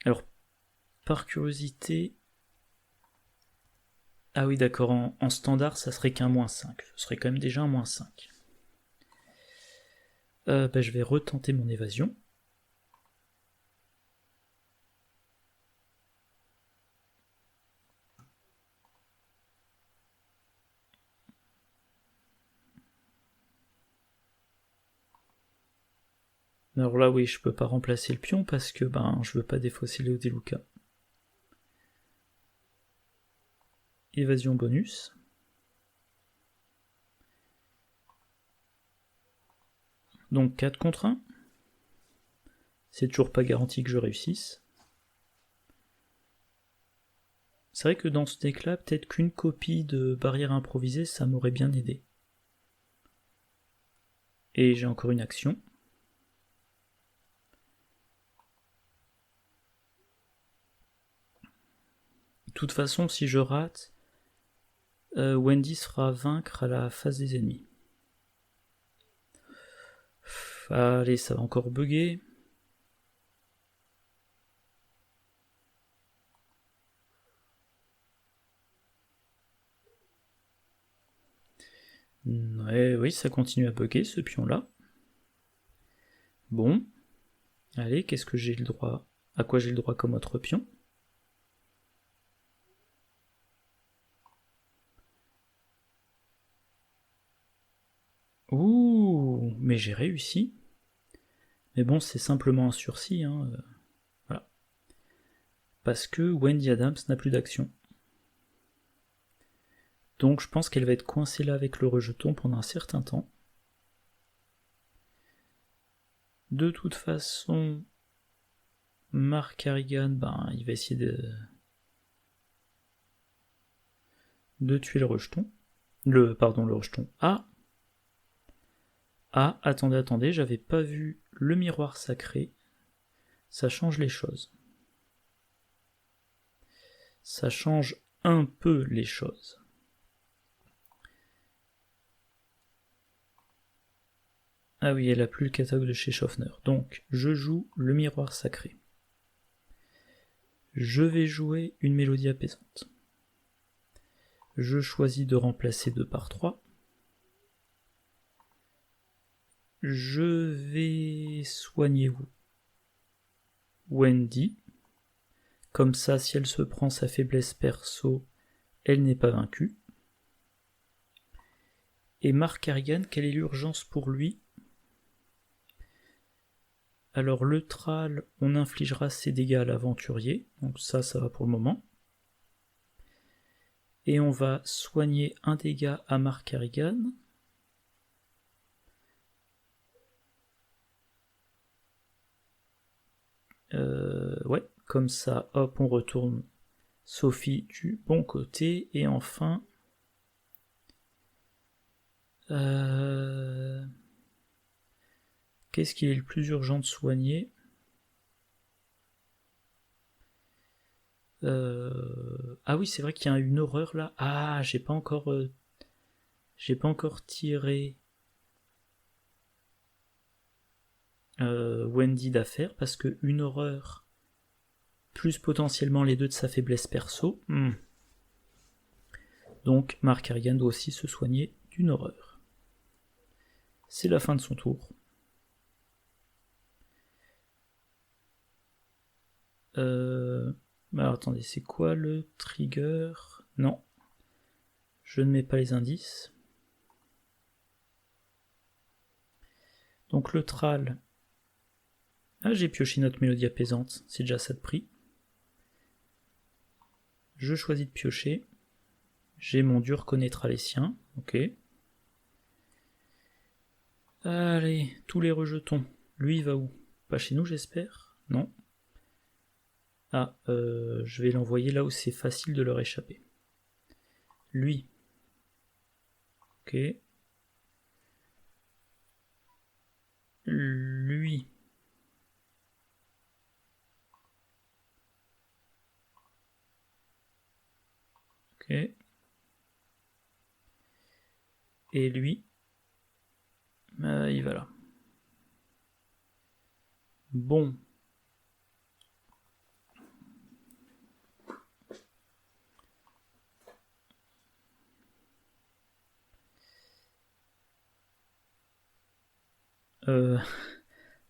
Alors, par curiosité... Ah oui, d'accord, en standard, ça serait qu'un moins 5. Ce serait quand même déjà un moins 5. Je vais retenter mon évasion. Alors là, oui, je peux pas remplacer le pion parce que je veux pas défausser Léo Deluca. Évasion bonus. Donc 4 contre 1. C'est toujours pas garanti que je réussisse. C'est vrai que dans ce deck-là, peut-être qu'une copie de barrière improvisée, ça m'aurait bien aidé. Et j'ai encore une action. De toute façon, si je rate, Wendy se fera vaincre à la face des ennemis. Allez, ça va encore bugger. Ouais, oui, ça continue à bugger ce pion-là. Bon. Allez, qu'est-ce que j'ai le droit? À quoi j'ai le droit comme autre pion? Ouh, mais j'ai réussi. Mais bon, c'est simplement un sursis, Voilà. parce que Wendy Adams n'a plus d'action. Donc je pense qu'elle va être coincée là avec le rejeton pendant un certain temps. De toute façon, Mark Harrigan, il va essayer de tuer le rejeton. Le rejeton. Attendez, j'avais pas vu le miroir sacré. Ça change les choses. Ça change un peu les choses. Ah oui, elle a plus le catalogue de chez Schaffner. Donc, je joue le miroir sacré. Je vais jouer une mélodie apaisante. Je choisis de remplacer 2 par 3. Je vais soigner Wendy. Comme ça, si elle se prend sa faiblesse perso, elle n'est pas vaincue. Et Mark Harrigan, quelle est l'urgence pour lui? Alors le Thrall, on infligera ses dégâts à l'aventurier, donc ça va pour le moment. Et on va soigner un dégât à Mark Harrigan. Ouais, comme ça, hop, on retourne Sophie du bon côté. Et enfin... Qu'est-ce qu'il est le plus urgent de soigner? Ah oui, c'est vrai qu'il y a une horreur là. Ah, j'ai pas encore tiré Wendy d'affaire parce que une horreur plus potentiellement les 2 de sa faiblesse perso. Donc Mark Harrigan doit aussi se soigner d'une horreur. C'est la fin de son tour. Alors attendez, c'est quoi le trigger? Non. Je ne mets pas les indices. Donc le Thrall. Ah, j'ai pioché notre mélodie apaisante, c'est déjà ça de prix. Je choisis de piocher. J'ai mon dur connaîtra les siens, ok. Allez, tous les rejetons. Lui, il va où? Pas chez nous, j'espère? Non. Ah, je vais l'envoyer là où c'est facile de leur échapper. Lui. Ok. Lui. Ok. Et lui. Il va là. Bon.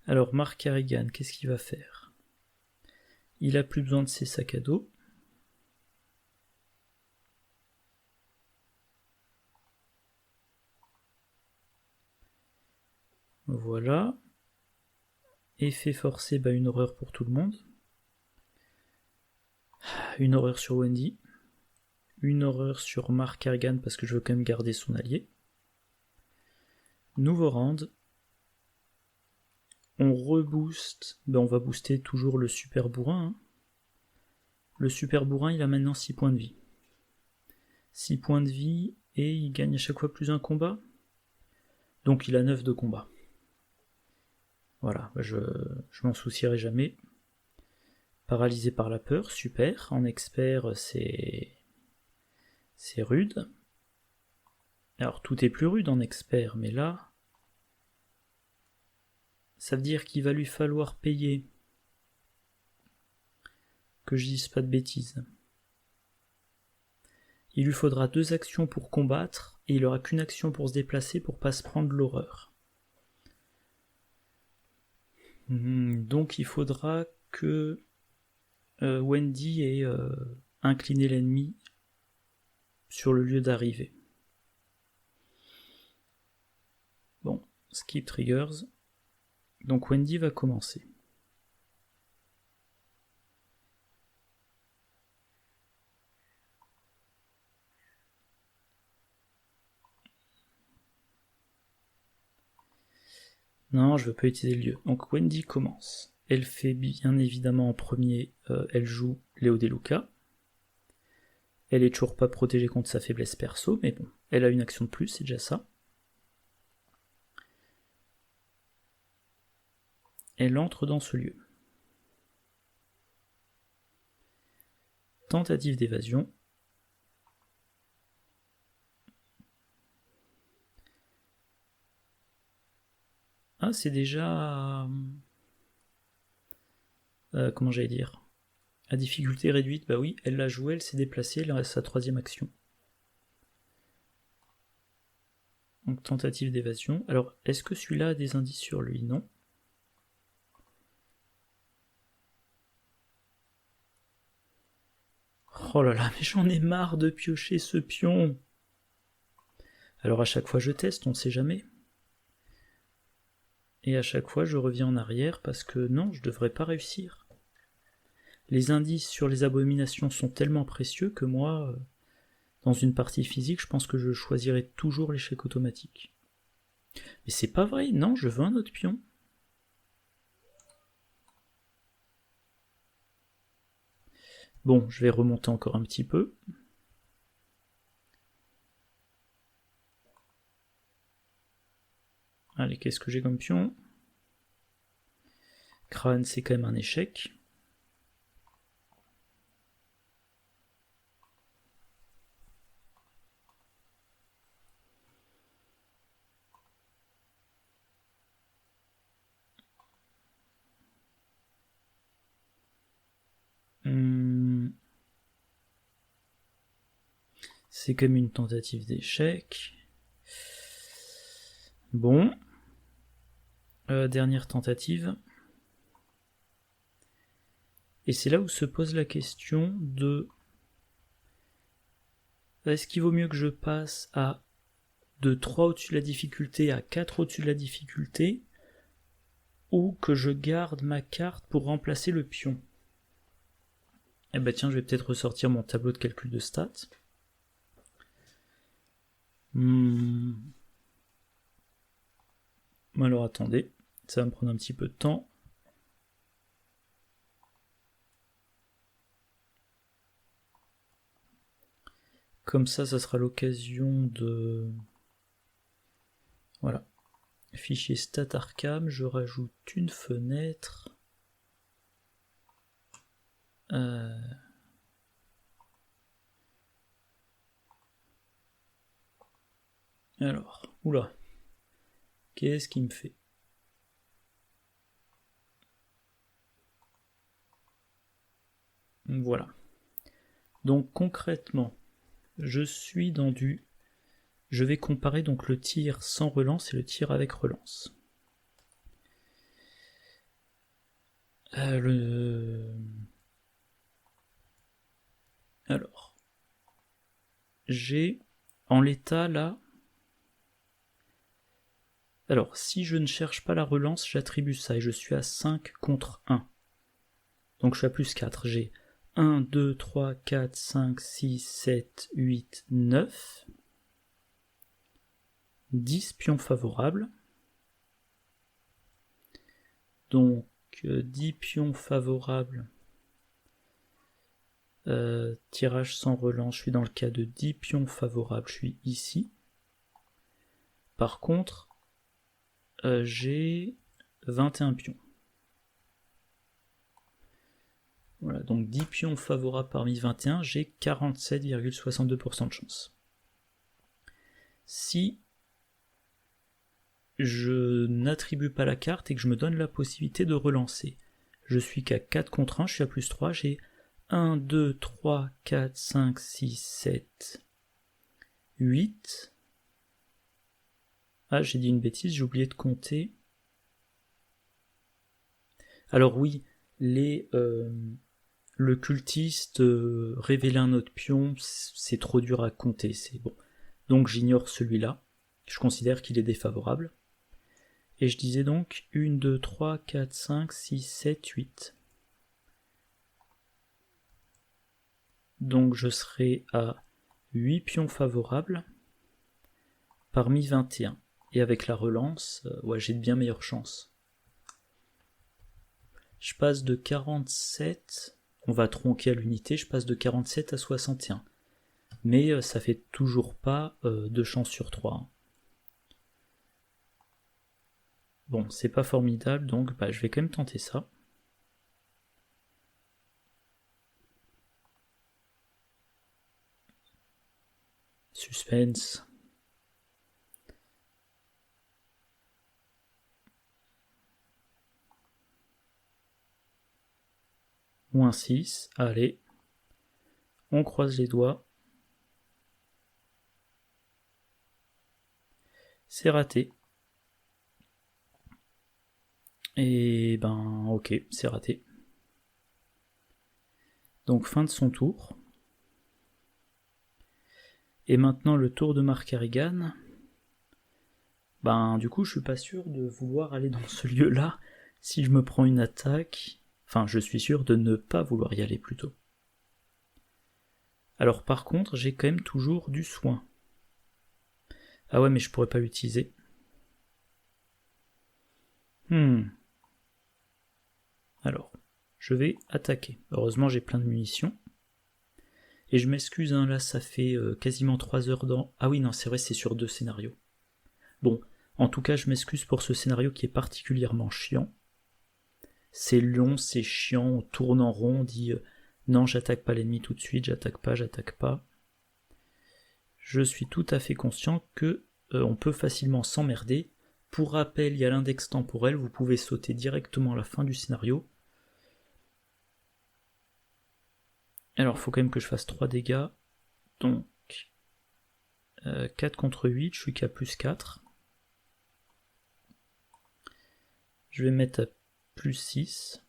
Alors Mark Harrigan, qu'est-ce qu'il va faire? Il a plus besoin de ses sacs à dos. Voilà. Effet forcé, une horreur pour tout le monde. Une horreur sur Wendy. Une horreur sur Mark Harrigan parce que je veux quand même garder son allié. Nouveau round. On rebooste. On va booster toujours le super bourrin. Le super bourrin, il a maintenant 6 points de vie. 6 points de vie et il gagne à chaque fois plus un combat. Donc il a 9 de combat. Voilà, je m'en soucierai jamais. Paralysé par la peur, super. En expert, c'est rude. Alors tout est plus rude en expert, mais là, ça veut dire qu'il va lui falloir payer, que je dise pas de bêtises. Il lui faudra 2 actions pour combattre, et il aura qu'une action pour se déplacer pour pas se prendre l'horreur. Donc il faudra que Wendy ait incliné l'ennemi sur le lieu d'arrivée. Bon, skip triggers. Donc Wendy va commencer. Non, je veux pas utiliser le lieu. Donc Wendy commence. Elle fait bien évidemment en premier, elle joue Léo De Luca. Elle est toujours pas protégée contre sa faiblesse perso, mais bon, elle a une action de plus, c'est déjà ça. Elle entre dans ce lieu. Tentative d'évasion. Ah, c'est déjà... comment j'allais dire? À difficulté réduite, bah oui, elle l'a joué, elle s'est déplacée, elle a sa troisième action. Donc tentative d'évasion. Alors, est-ce que celui-là a des indices sur lui? Non. Oh là là, mais j'en ai marre de piocher ce pion. Alors à chaque fois je teste, on sait jamais. Et à chaque fois je reviens en arrière parce que non, je devrais pas réussir. Les indices sur les abominations sont tellement précieux que moi, dans une partie physique, je pense que je choisirais toujours l'échec automatique. Mais c'est pas vrai, non, je veux un autre pion. Bon, je vais remonter encore un petit peu. Allez, qu'est-ce que j'ai comme pion? Crâne, c'est quand même un échec. C'est comme une tentative d'échec. Bon. Dernière tentative. Et c'est là où se pose la question de... Est-ce qu'il vaut mieux que je passe de 3 au-dessus de la difficulté à 4 au-dessus de la difficulté, ou que je garde ma carte pour remplacer le pion? Eh ben tiens, je vais peut-être ressortir mon tableau de calcul de stats. Alors attendez, ça va me prendre un petit peu de temps. Comme ça sera l'occasion de... Voilà. Fichier stat Arkham, je rajoute une fenêtre. Alors, oula. Qu'est-ce qu'il me fait? Voilà. Donc concrètement, je suis dans du... Je vais comparer donc le tir sans relance et le tir avec relance. Alors, j'ai en l'état là... Alors, si je ne cherche pas la relance, j'attribue ça et je suis à 5 contre 1. Donc je suis à plus 4. J'ai 1, 2, 3, 4, 5, 6, 7, 8, 9. 10 pions favorables. Donc 10 pions favorables. Tirage sans relance, je suis dans le cas de 10 pions favorables, je suis ici. Par contre, j'ai 21 pions. Voilà, donc 10 pions favorables parmi 21, j'ai 47,62% de chance. Si je n'attribue pas la carte et que je me donne la possibilité de relancer, je suis qu'à 4 contre 1, je suis à plus 3, j'ai 1, 2, 3, 4, 5, 6, 7, 8. Ah, j'ai dit une bêtise, j'ai oublié de compter. Alors oui, le cultiste révéler un autre pion, c'est trop dur à compter, c'est bon. Donc j'ignore celui-là, je considère qu'il est défavorable. Et je disais donc 1, 2, 3, 4, 5, 6, 7, 8. Donc je serai à 8 pions favorables parmi 21. Et avec la relance, ouais, j'ai de bien meilleures chances. Je passe de 47, on va tronquer à l'unité, je passe de 47 à 61. Mais ça fait toujours pas 2 chances sur 3. Hein. Bon, c'est pas formidable, donc je vais quand même tenter ça. Suspense. Moins 6, allez. On croise les doigts. C'est raté. Et ok, c'est raté. Donc fin de son tour. Et maintenant le tour de Mark Harrigan. Du coup je suis pas sûr de vouloir aller dans ce lieu-là si je me prends une attaque. Enfin, je suis sûr de ne pas vouloir y aller plutôt. Alors par contre, j'ai quand même toujours du soin. Ah ouais, mais je pourrais pas l'utiliser. Alors, je vais attaquer. Heureusement, j'ai plein de munitions. Et je m'excuse, hein, là, ça fait quasiment 3 heures dans... Ah oui, non, c'est vrai, c'est sur 2 scénarios. Bon, en tout cas, je m'excuse pour ce scénario qui est particulièrement chiant. C'est long, c'est chiant, on tourne en rond, on dit non, j'attaque pas l'ennemi tout de suite, j'attaque pas. Je suis tout à fait conscient que on peut facilement s'emmerder. Pour rappel, il y a l'index temporel, vous pouvez sauter directement à la fin du scénario. Alors, il faut quand même que je fasse 3 dégâts. Donc, 4 contre 8, je suis qu'à plus 4. Je vais mettre à plus 6.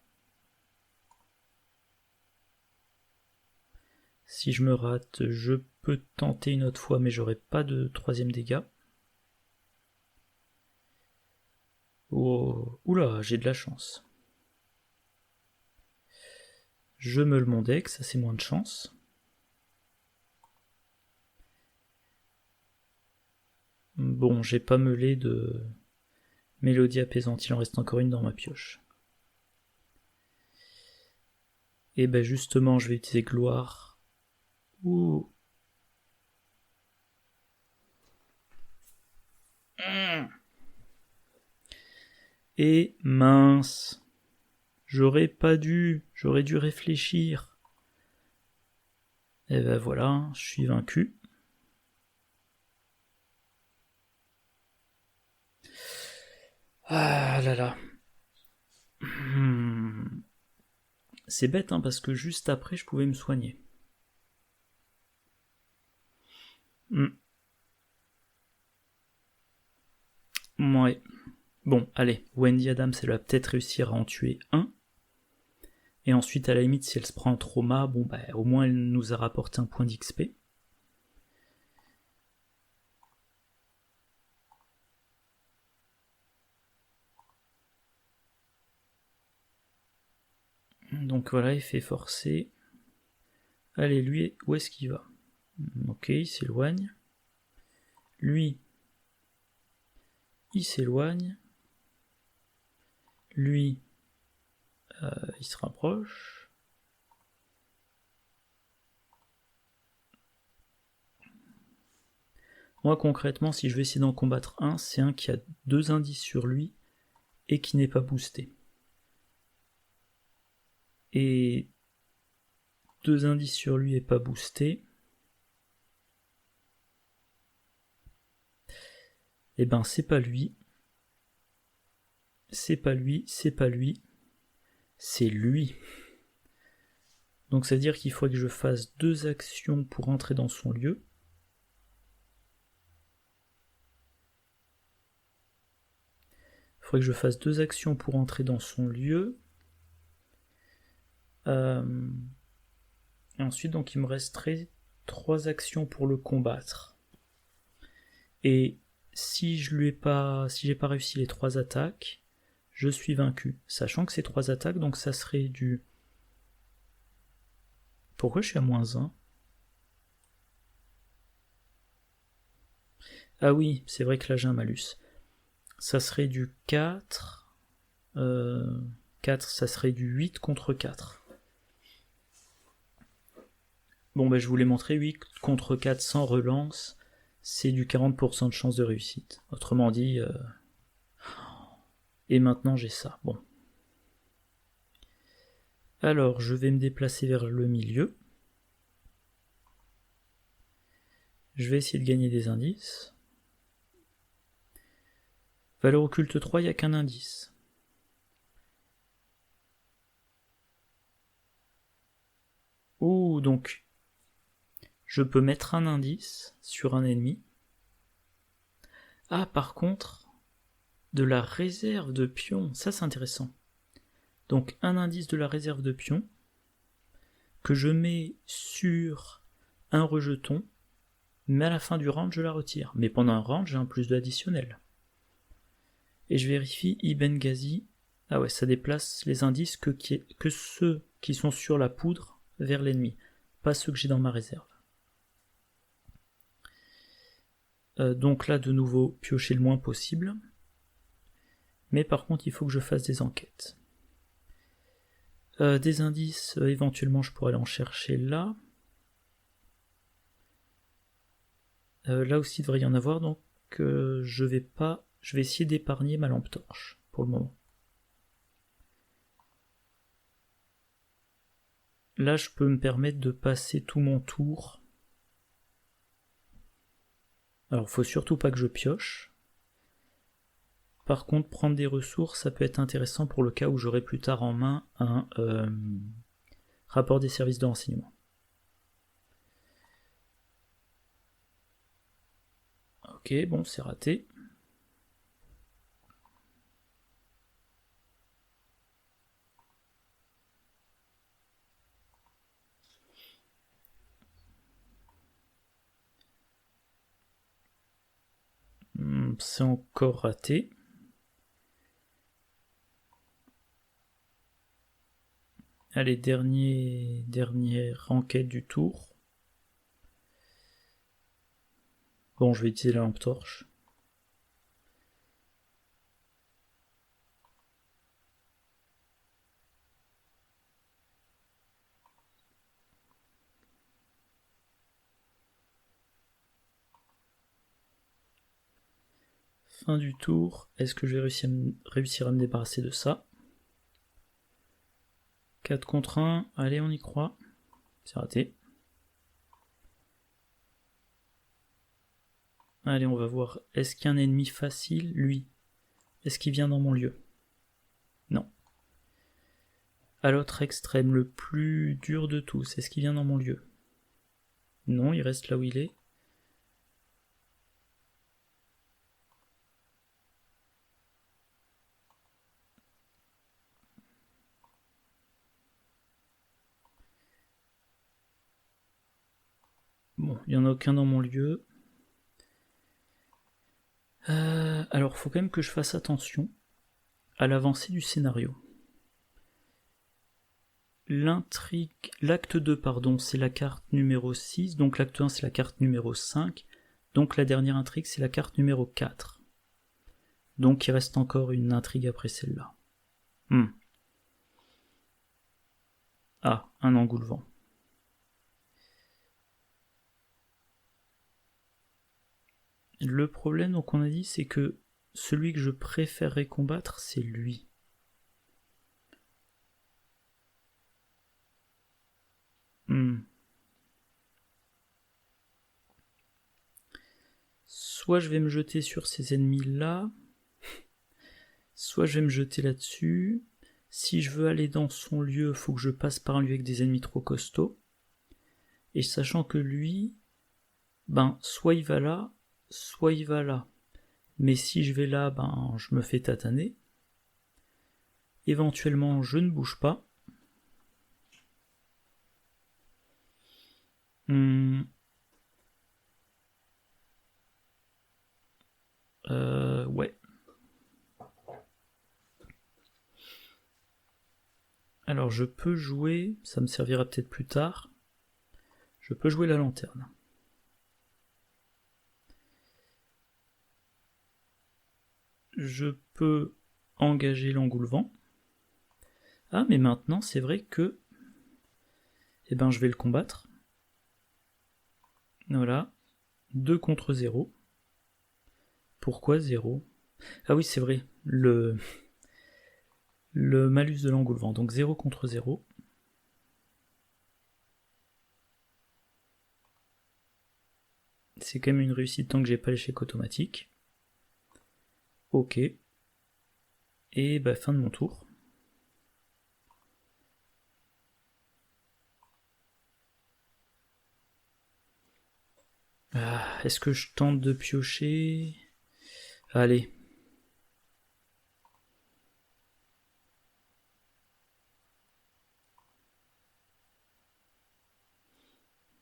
Si je me rate, je peux tenter une autre fois, mais j'aurai pas de 3e dégât. Oh, oula, j'ai de la chance. Je meule mon deck, ça c'est moins de chance. Bon, j'ai pas meulé de mélodie apaisante, il en reste encore une dans ma pioche. Et justement, je vais utiliser gloire. Ouh. Et mince. J'aurais dû réfléchir. Et voilà, je suis vaincu. Ah là là. C'est bête, hein, parce que juste après, je pouvais me soigner. Ouais. Bon, allez, Wendy Adams, elle va peut-être réussir à en tuer un. Et ensuite, à la limite, si elle se prend un trauma, au moins elle nous a rapporté un point d'XP. Donc voilà, effet forcé. Allez, lui, où est-ce qu'il va? Ok, il s'éloigne. Lui, il s'éloigne. Lui, il se rapproche. Moi, concrètement, si je vais essayer d'en combattre un, c'est un qui a 2 indices sur lui et qui n'est pas boosté. Et 2 indices sur lui et pas boosté. Eh c'est pas lui. C'est pas lui, c'est pas lui. C'est lui. Donc ça veut dire qu'il faut que je fasse 2 actions pour entrer dans son lieu. Il faudrait que je fasse 2 actions pour entrer dans son lieu. Et ensuite, donc, il me resterait 3 actions pour le combattre. Et si j'ai pas réussi les 3 attaques, je suis vaincu. Sachant que c'est 3 attaques, donc ça serait du... Pourquoi je suis à -1 ? Ah oui, c'est vrai que là j'ai un malus. ça serait du 4. 4, ça serait du 8 contre 4. Bon, je vous l'ai montré, 8 contre 4 sans relance, c'est du 40% de chance de réussite. Autrement dit... Et maintenant j'ai ça, bon. Alors, je vais me déplacer vers le milieu. Je vais essayer de gagner des indices. Valeur occulte 3, il n'y a qu'un indice. Ouh, donc... Je peux mettre un indice sur un ennemi. Ah, par contre, de la réserve de pions, ça c'est intéressant. Donc un indice de la réserve de pions que je mets sur un rejeton, mais à la fin du round je la retire. Mais pendant un round j'ai un plus 2 additionnel. Et je vérifie Ibn Ghazi. Ah ouais, ça déplace les indices que ceux qui sont sur la poudre vers l'ennemi, pas ceux que j'ai dans ma réserve. Donc là de nouveau piocher le moins possible. Mais par contre il faut que je fasse des enquêtes. Des indices, éventuellement je pourrais aller en chercher là. Là aussi il devrait y en avoir, donc je vais essayer d'épargner ma lampe torche pour le moment. Là je peux me permettre de passer tout mon tour. Alors faut surtout pas que je pioche. Par contre, prendre des ressources, ça peut être intéressant pour le cas où j'aurai plus tard en main un rapport des services de renseignement. Ok, bon, c'est raté. C'est encore raté. Allez, dernière enquête du tour. Bon, je vais utiliser la lampe torche. Fin du tour. Est-ce que je vais réussir à me débarrasser de ça? 4 contre 1. Allez, on y croit. C'est raté. Allez, on va voir. Est-ce qu'il y a un ennemi facile? Lui. Est-ce qu'il vient dans mon lieu? Non. À l'autre extrême, le plus dur de tous, est-ce qu'il vient dans mon lieu? Non, il reste là où il est. Bon, il n'y en a aucun dans mon lieu. Alors, faut quand même que je fasse attention à l'avancée du scénario. L'acte 2, pardon, c'est la carte numéro 6, donc l'acte 1 c'est la carte numéro 5, donc la dernière intrigue c'est la carte numéro 4. Donc il reste encore une intrigue après celle-là. Ah, un engoulevent. Le problème, donc on a dit, c'est que celui que je préférerais combattre, c'est lui. Soit je vais me jeter sur ces ennemis-là, soit je vais me jeter là-dessus. Si je veux aller dans son lieu, il faut que je passe par un lieu avec des ennemis trop costauds. Et sachant que lui, soit il va là, soit il va là. Mais si je vais là, je me fais tataner. Éventuellement, je ne bouge pas. Ouais. Alors je peux jouer, ça me servira peut-être plus tard. Je peux jouer la lanterne. je peux engager l'engoulevent. Ah, mais maintenant, c'est vrai que je vais le combattre. Voilà. 2 contre 0. Pourquoi 0 ? Ah oui, c'est vrai. Le malus de l'engoulevent. Donc 0 contre 0. C'est quand même une réussite tant que j'ai pas l'échec automatique. Ok. Et fin de mon tour. Est-ce que je tente de piocher ? Allez.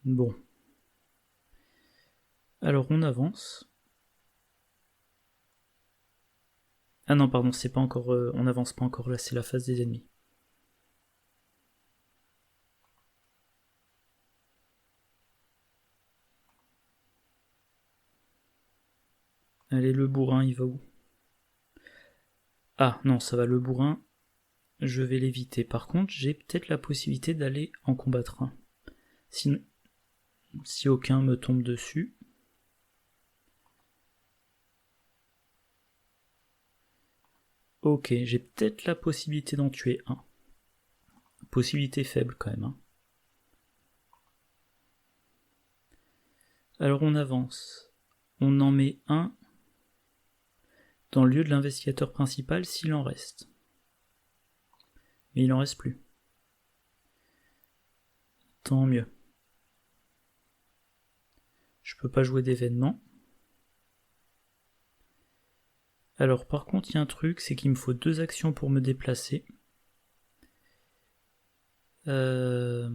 Bon. Alors on avance. Ah non, pardon, c'est pas encore. On avance pas encore là, c'est la phase des ennemis. Allez, le bourrin, il va où ? Ah non, ça va, le bourrin, je vais l'éviter. Par contre, j'ai peut-être la possibilité d'aller en combattre un. Si aucun me tombe dessus. Ok, j'ai peut-être la possibilité d'en tuer un. Possibilité faible quand même. Alors on avance. On en met un dans le lieu de l'investigateur principal s'il en reste. Mais il en reste plus. Tant mieux. Je peux pas jouer d'événement. Alors par contre, il y a un truc, c'est qu'il me faut 2 actions pour me déplacer. Alors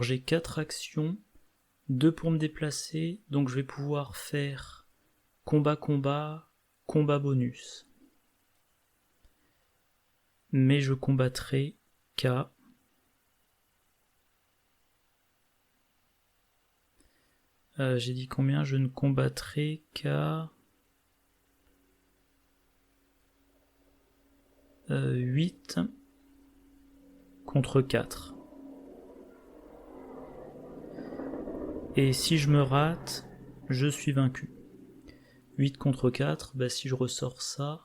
j'ai 4 actions, 2 pour me déplacer, donc je vais pouvoir faire combat bonus. Mais je combattrai qu'à j'ai dit combien ? Je ne combattrai qu'à 8 contre 4. Et si je me rate, je suis vaincu. 8 contre 4, si je ressors ça,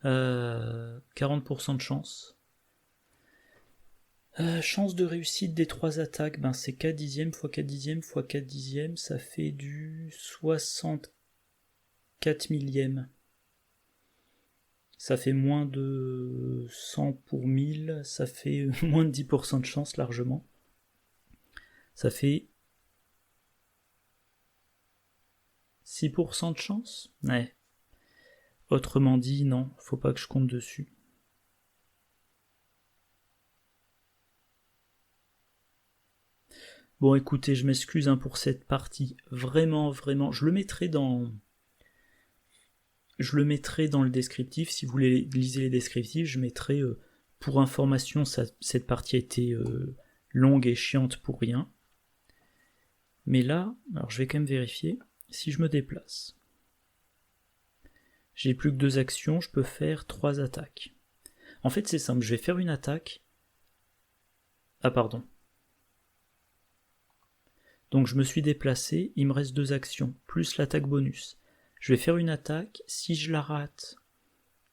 40% de chance. Chance de réussite des 3 attaques, c'est 4 dixièmes x 4 dixièmes x 4 dixièmes, ça fait du 64 millièmes. Ça fait moins de 100 pour 1000, ça fait moins de 10% de chance largement. Ça fait 6% de chance ? Ouais. Autrement dit, non, faut pas que je compte dessus. Bon, écoutez, je m'excuse pour cette partie. Vraiment, je le mettrai dans le descriptif. Si vous voulez lisez les descriptifs, je mettrai pour information, cette partie a été longue et chiante pour rien. Mais là, alors je vais quand même vérifier. Si je me déplace, j'ai plus que 2 actions, je peux faire 3 attaques. En fait, c'est simple, je vais faire une attaque. Ah, pardon. Donc je me suis déplacé, il me reste 2 actions, plus l'attaque bonus. Je vais faire une attaque, si je la rate,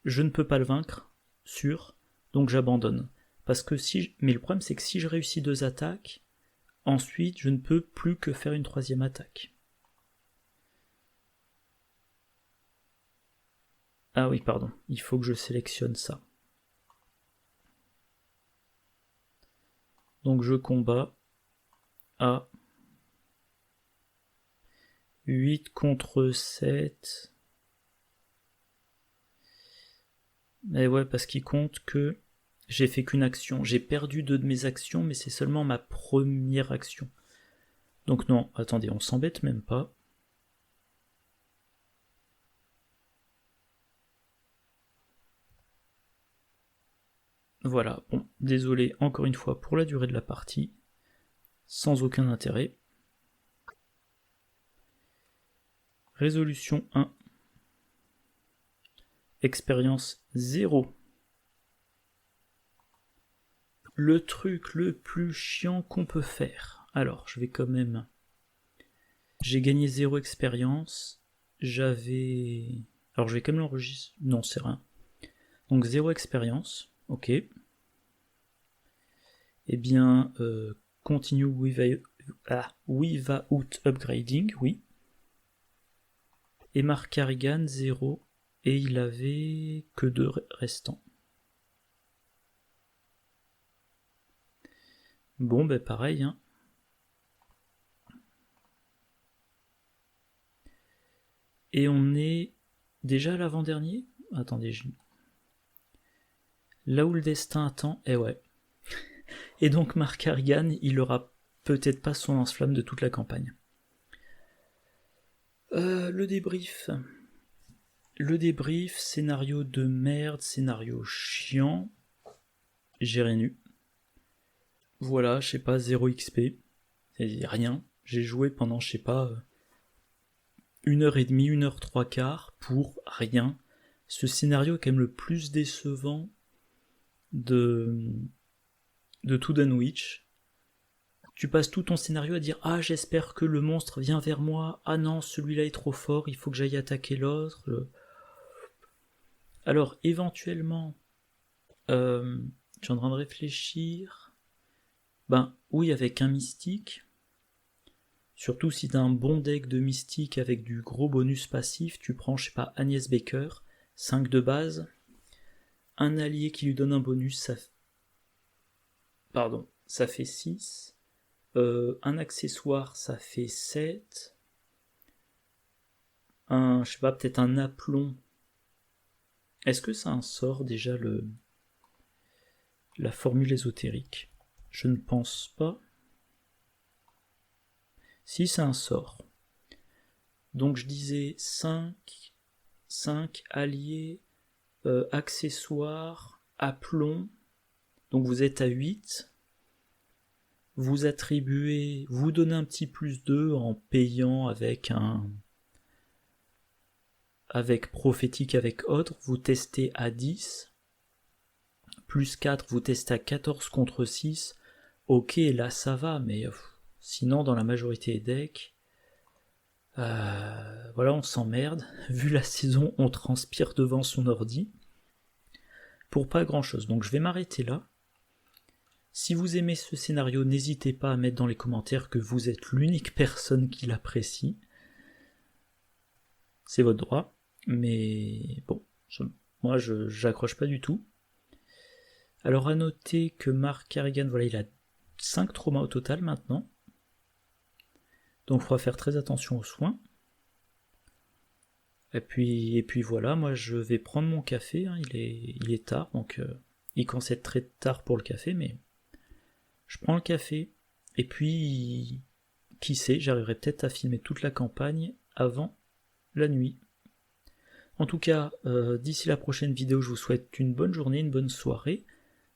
je ne peux pas le vaincre, sûr, donc j'abandonne. Mais le problème c'est que si je réussis 2 attaques, ensuite je ne peux plus que faire une 3e attaque. Ah oui, pardon, il faut que je sélectionne ça. Donc je combats à 8 contre 7. Mais ouais, parce qu'il compte que j'ai fait qu'une action. J'ai perdu 2 de mes actions, mais c'est seulement ma première action. Donc non, attendez, on s'embête même pas. Voilà, bon, désolé encore une fois pour la durée de la partie, sans aucun intérêt. Résolution 1. Expérience 0. Le truc le plus chiant qu'on peut faire. Alors, je vais quand même... J'ai gagné 0 expérience. J'avais... Alors, je vais quand même l'enregistrer. Non, c'est rien. Donc, 0 expérience. Ok. Eh bien, continue without upgrading, oui. Et Mark Carrigan, 0. Et il avait que 2 restants. Bon, ben pareil, hein. Et on est déjà à l'avant-dernier. Attendez, là où le destin attend, eh ouais. Et donc Mark Carrigan, il aura peut-être pas son lance-flamme de toute la campagne. Le débrief. Le débrief, scénario de merde, scénario chiant. J'ai rien eu. Voilà, je sais pas, 0 XP. C'est rien. J'ai joué pendant, je sais pas, 1h30, 1h trois quarts pour rien. Ce scénario est quand même le plus décevant de tout Dunwich. Tu passes tout ton scénario à dire « Ah, j'espère que le monstre vient vers moi. Ah non, celui-là est trop fort, il faut que j'aille attaquer l'autre. » Alors, éventuellement, je suis en train de réfléchir. Ben, oui, avec un mystique. Surtout si t'as un bon deck de mystique avec du gros bonus passif, tu prends, je sais pas, Agnès Baker, 5 de base. Un allié qui lui donne un bonus, ça fait 6. Un accessoire, ça fait 7. Je sais pas, peut-être un aplomb. Est-ce que ça en sort déjà la formule ésotérique? Je ne pense pas. Si, ça en sort. Donc je disais 5 alliés, accessoires, aplomb. Donc vous êtes à 8. Vous attribuez, vous donnez un petit plus 2 en payant avec prophétique, avec autre, vous testez à 10, plus 4, vous testez à 14 contre 6, ok, là ça va, mais sinon dans la majorité des decks, voilà, on s'emmerde, vu la saison, on transpire devant son ordi, pour pas grand chose, donc je vais m'arrêter là. Si vous aimez ce scénario, n'hésitez pas à mettre dans les commentaires que vous êtes l'unique personne qui l'apprécie. C'est votre droit, mais bon, moi j'accroche pas du tout. Alors à noter que Mark Carrigan, voilà, il a 5 traumas au total maintenant. Donc il faudra faire très attention aux soins. Et puis voilà, moi je vais prendre mon café, hein, il est tard, donc il commence à être très tard pour le café, mais je prends le café, et puis qui sait, j'arriverai peut-être à filmer toute la campagne avant la nuit. En tout cas, d'ici la prochaine vidéo, je vous souhaite une bonne journée, une bonne soirée,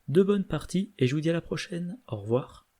de bonnes parties, et je vous dis à la prochaine. Au revoir.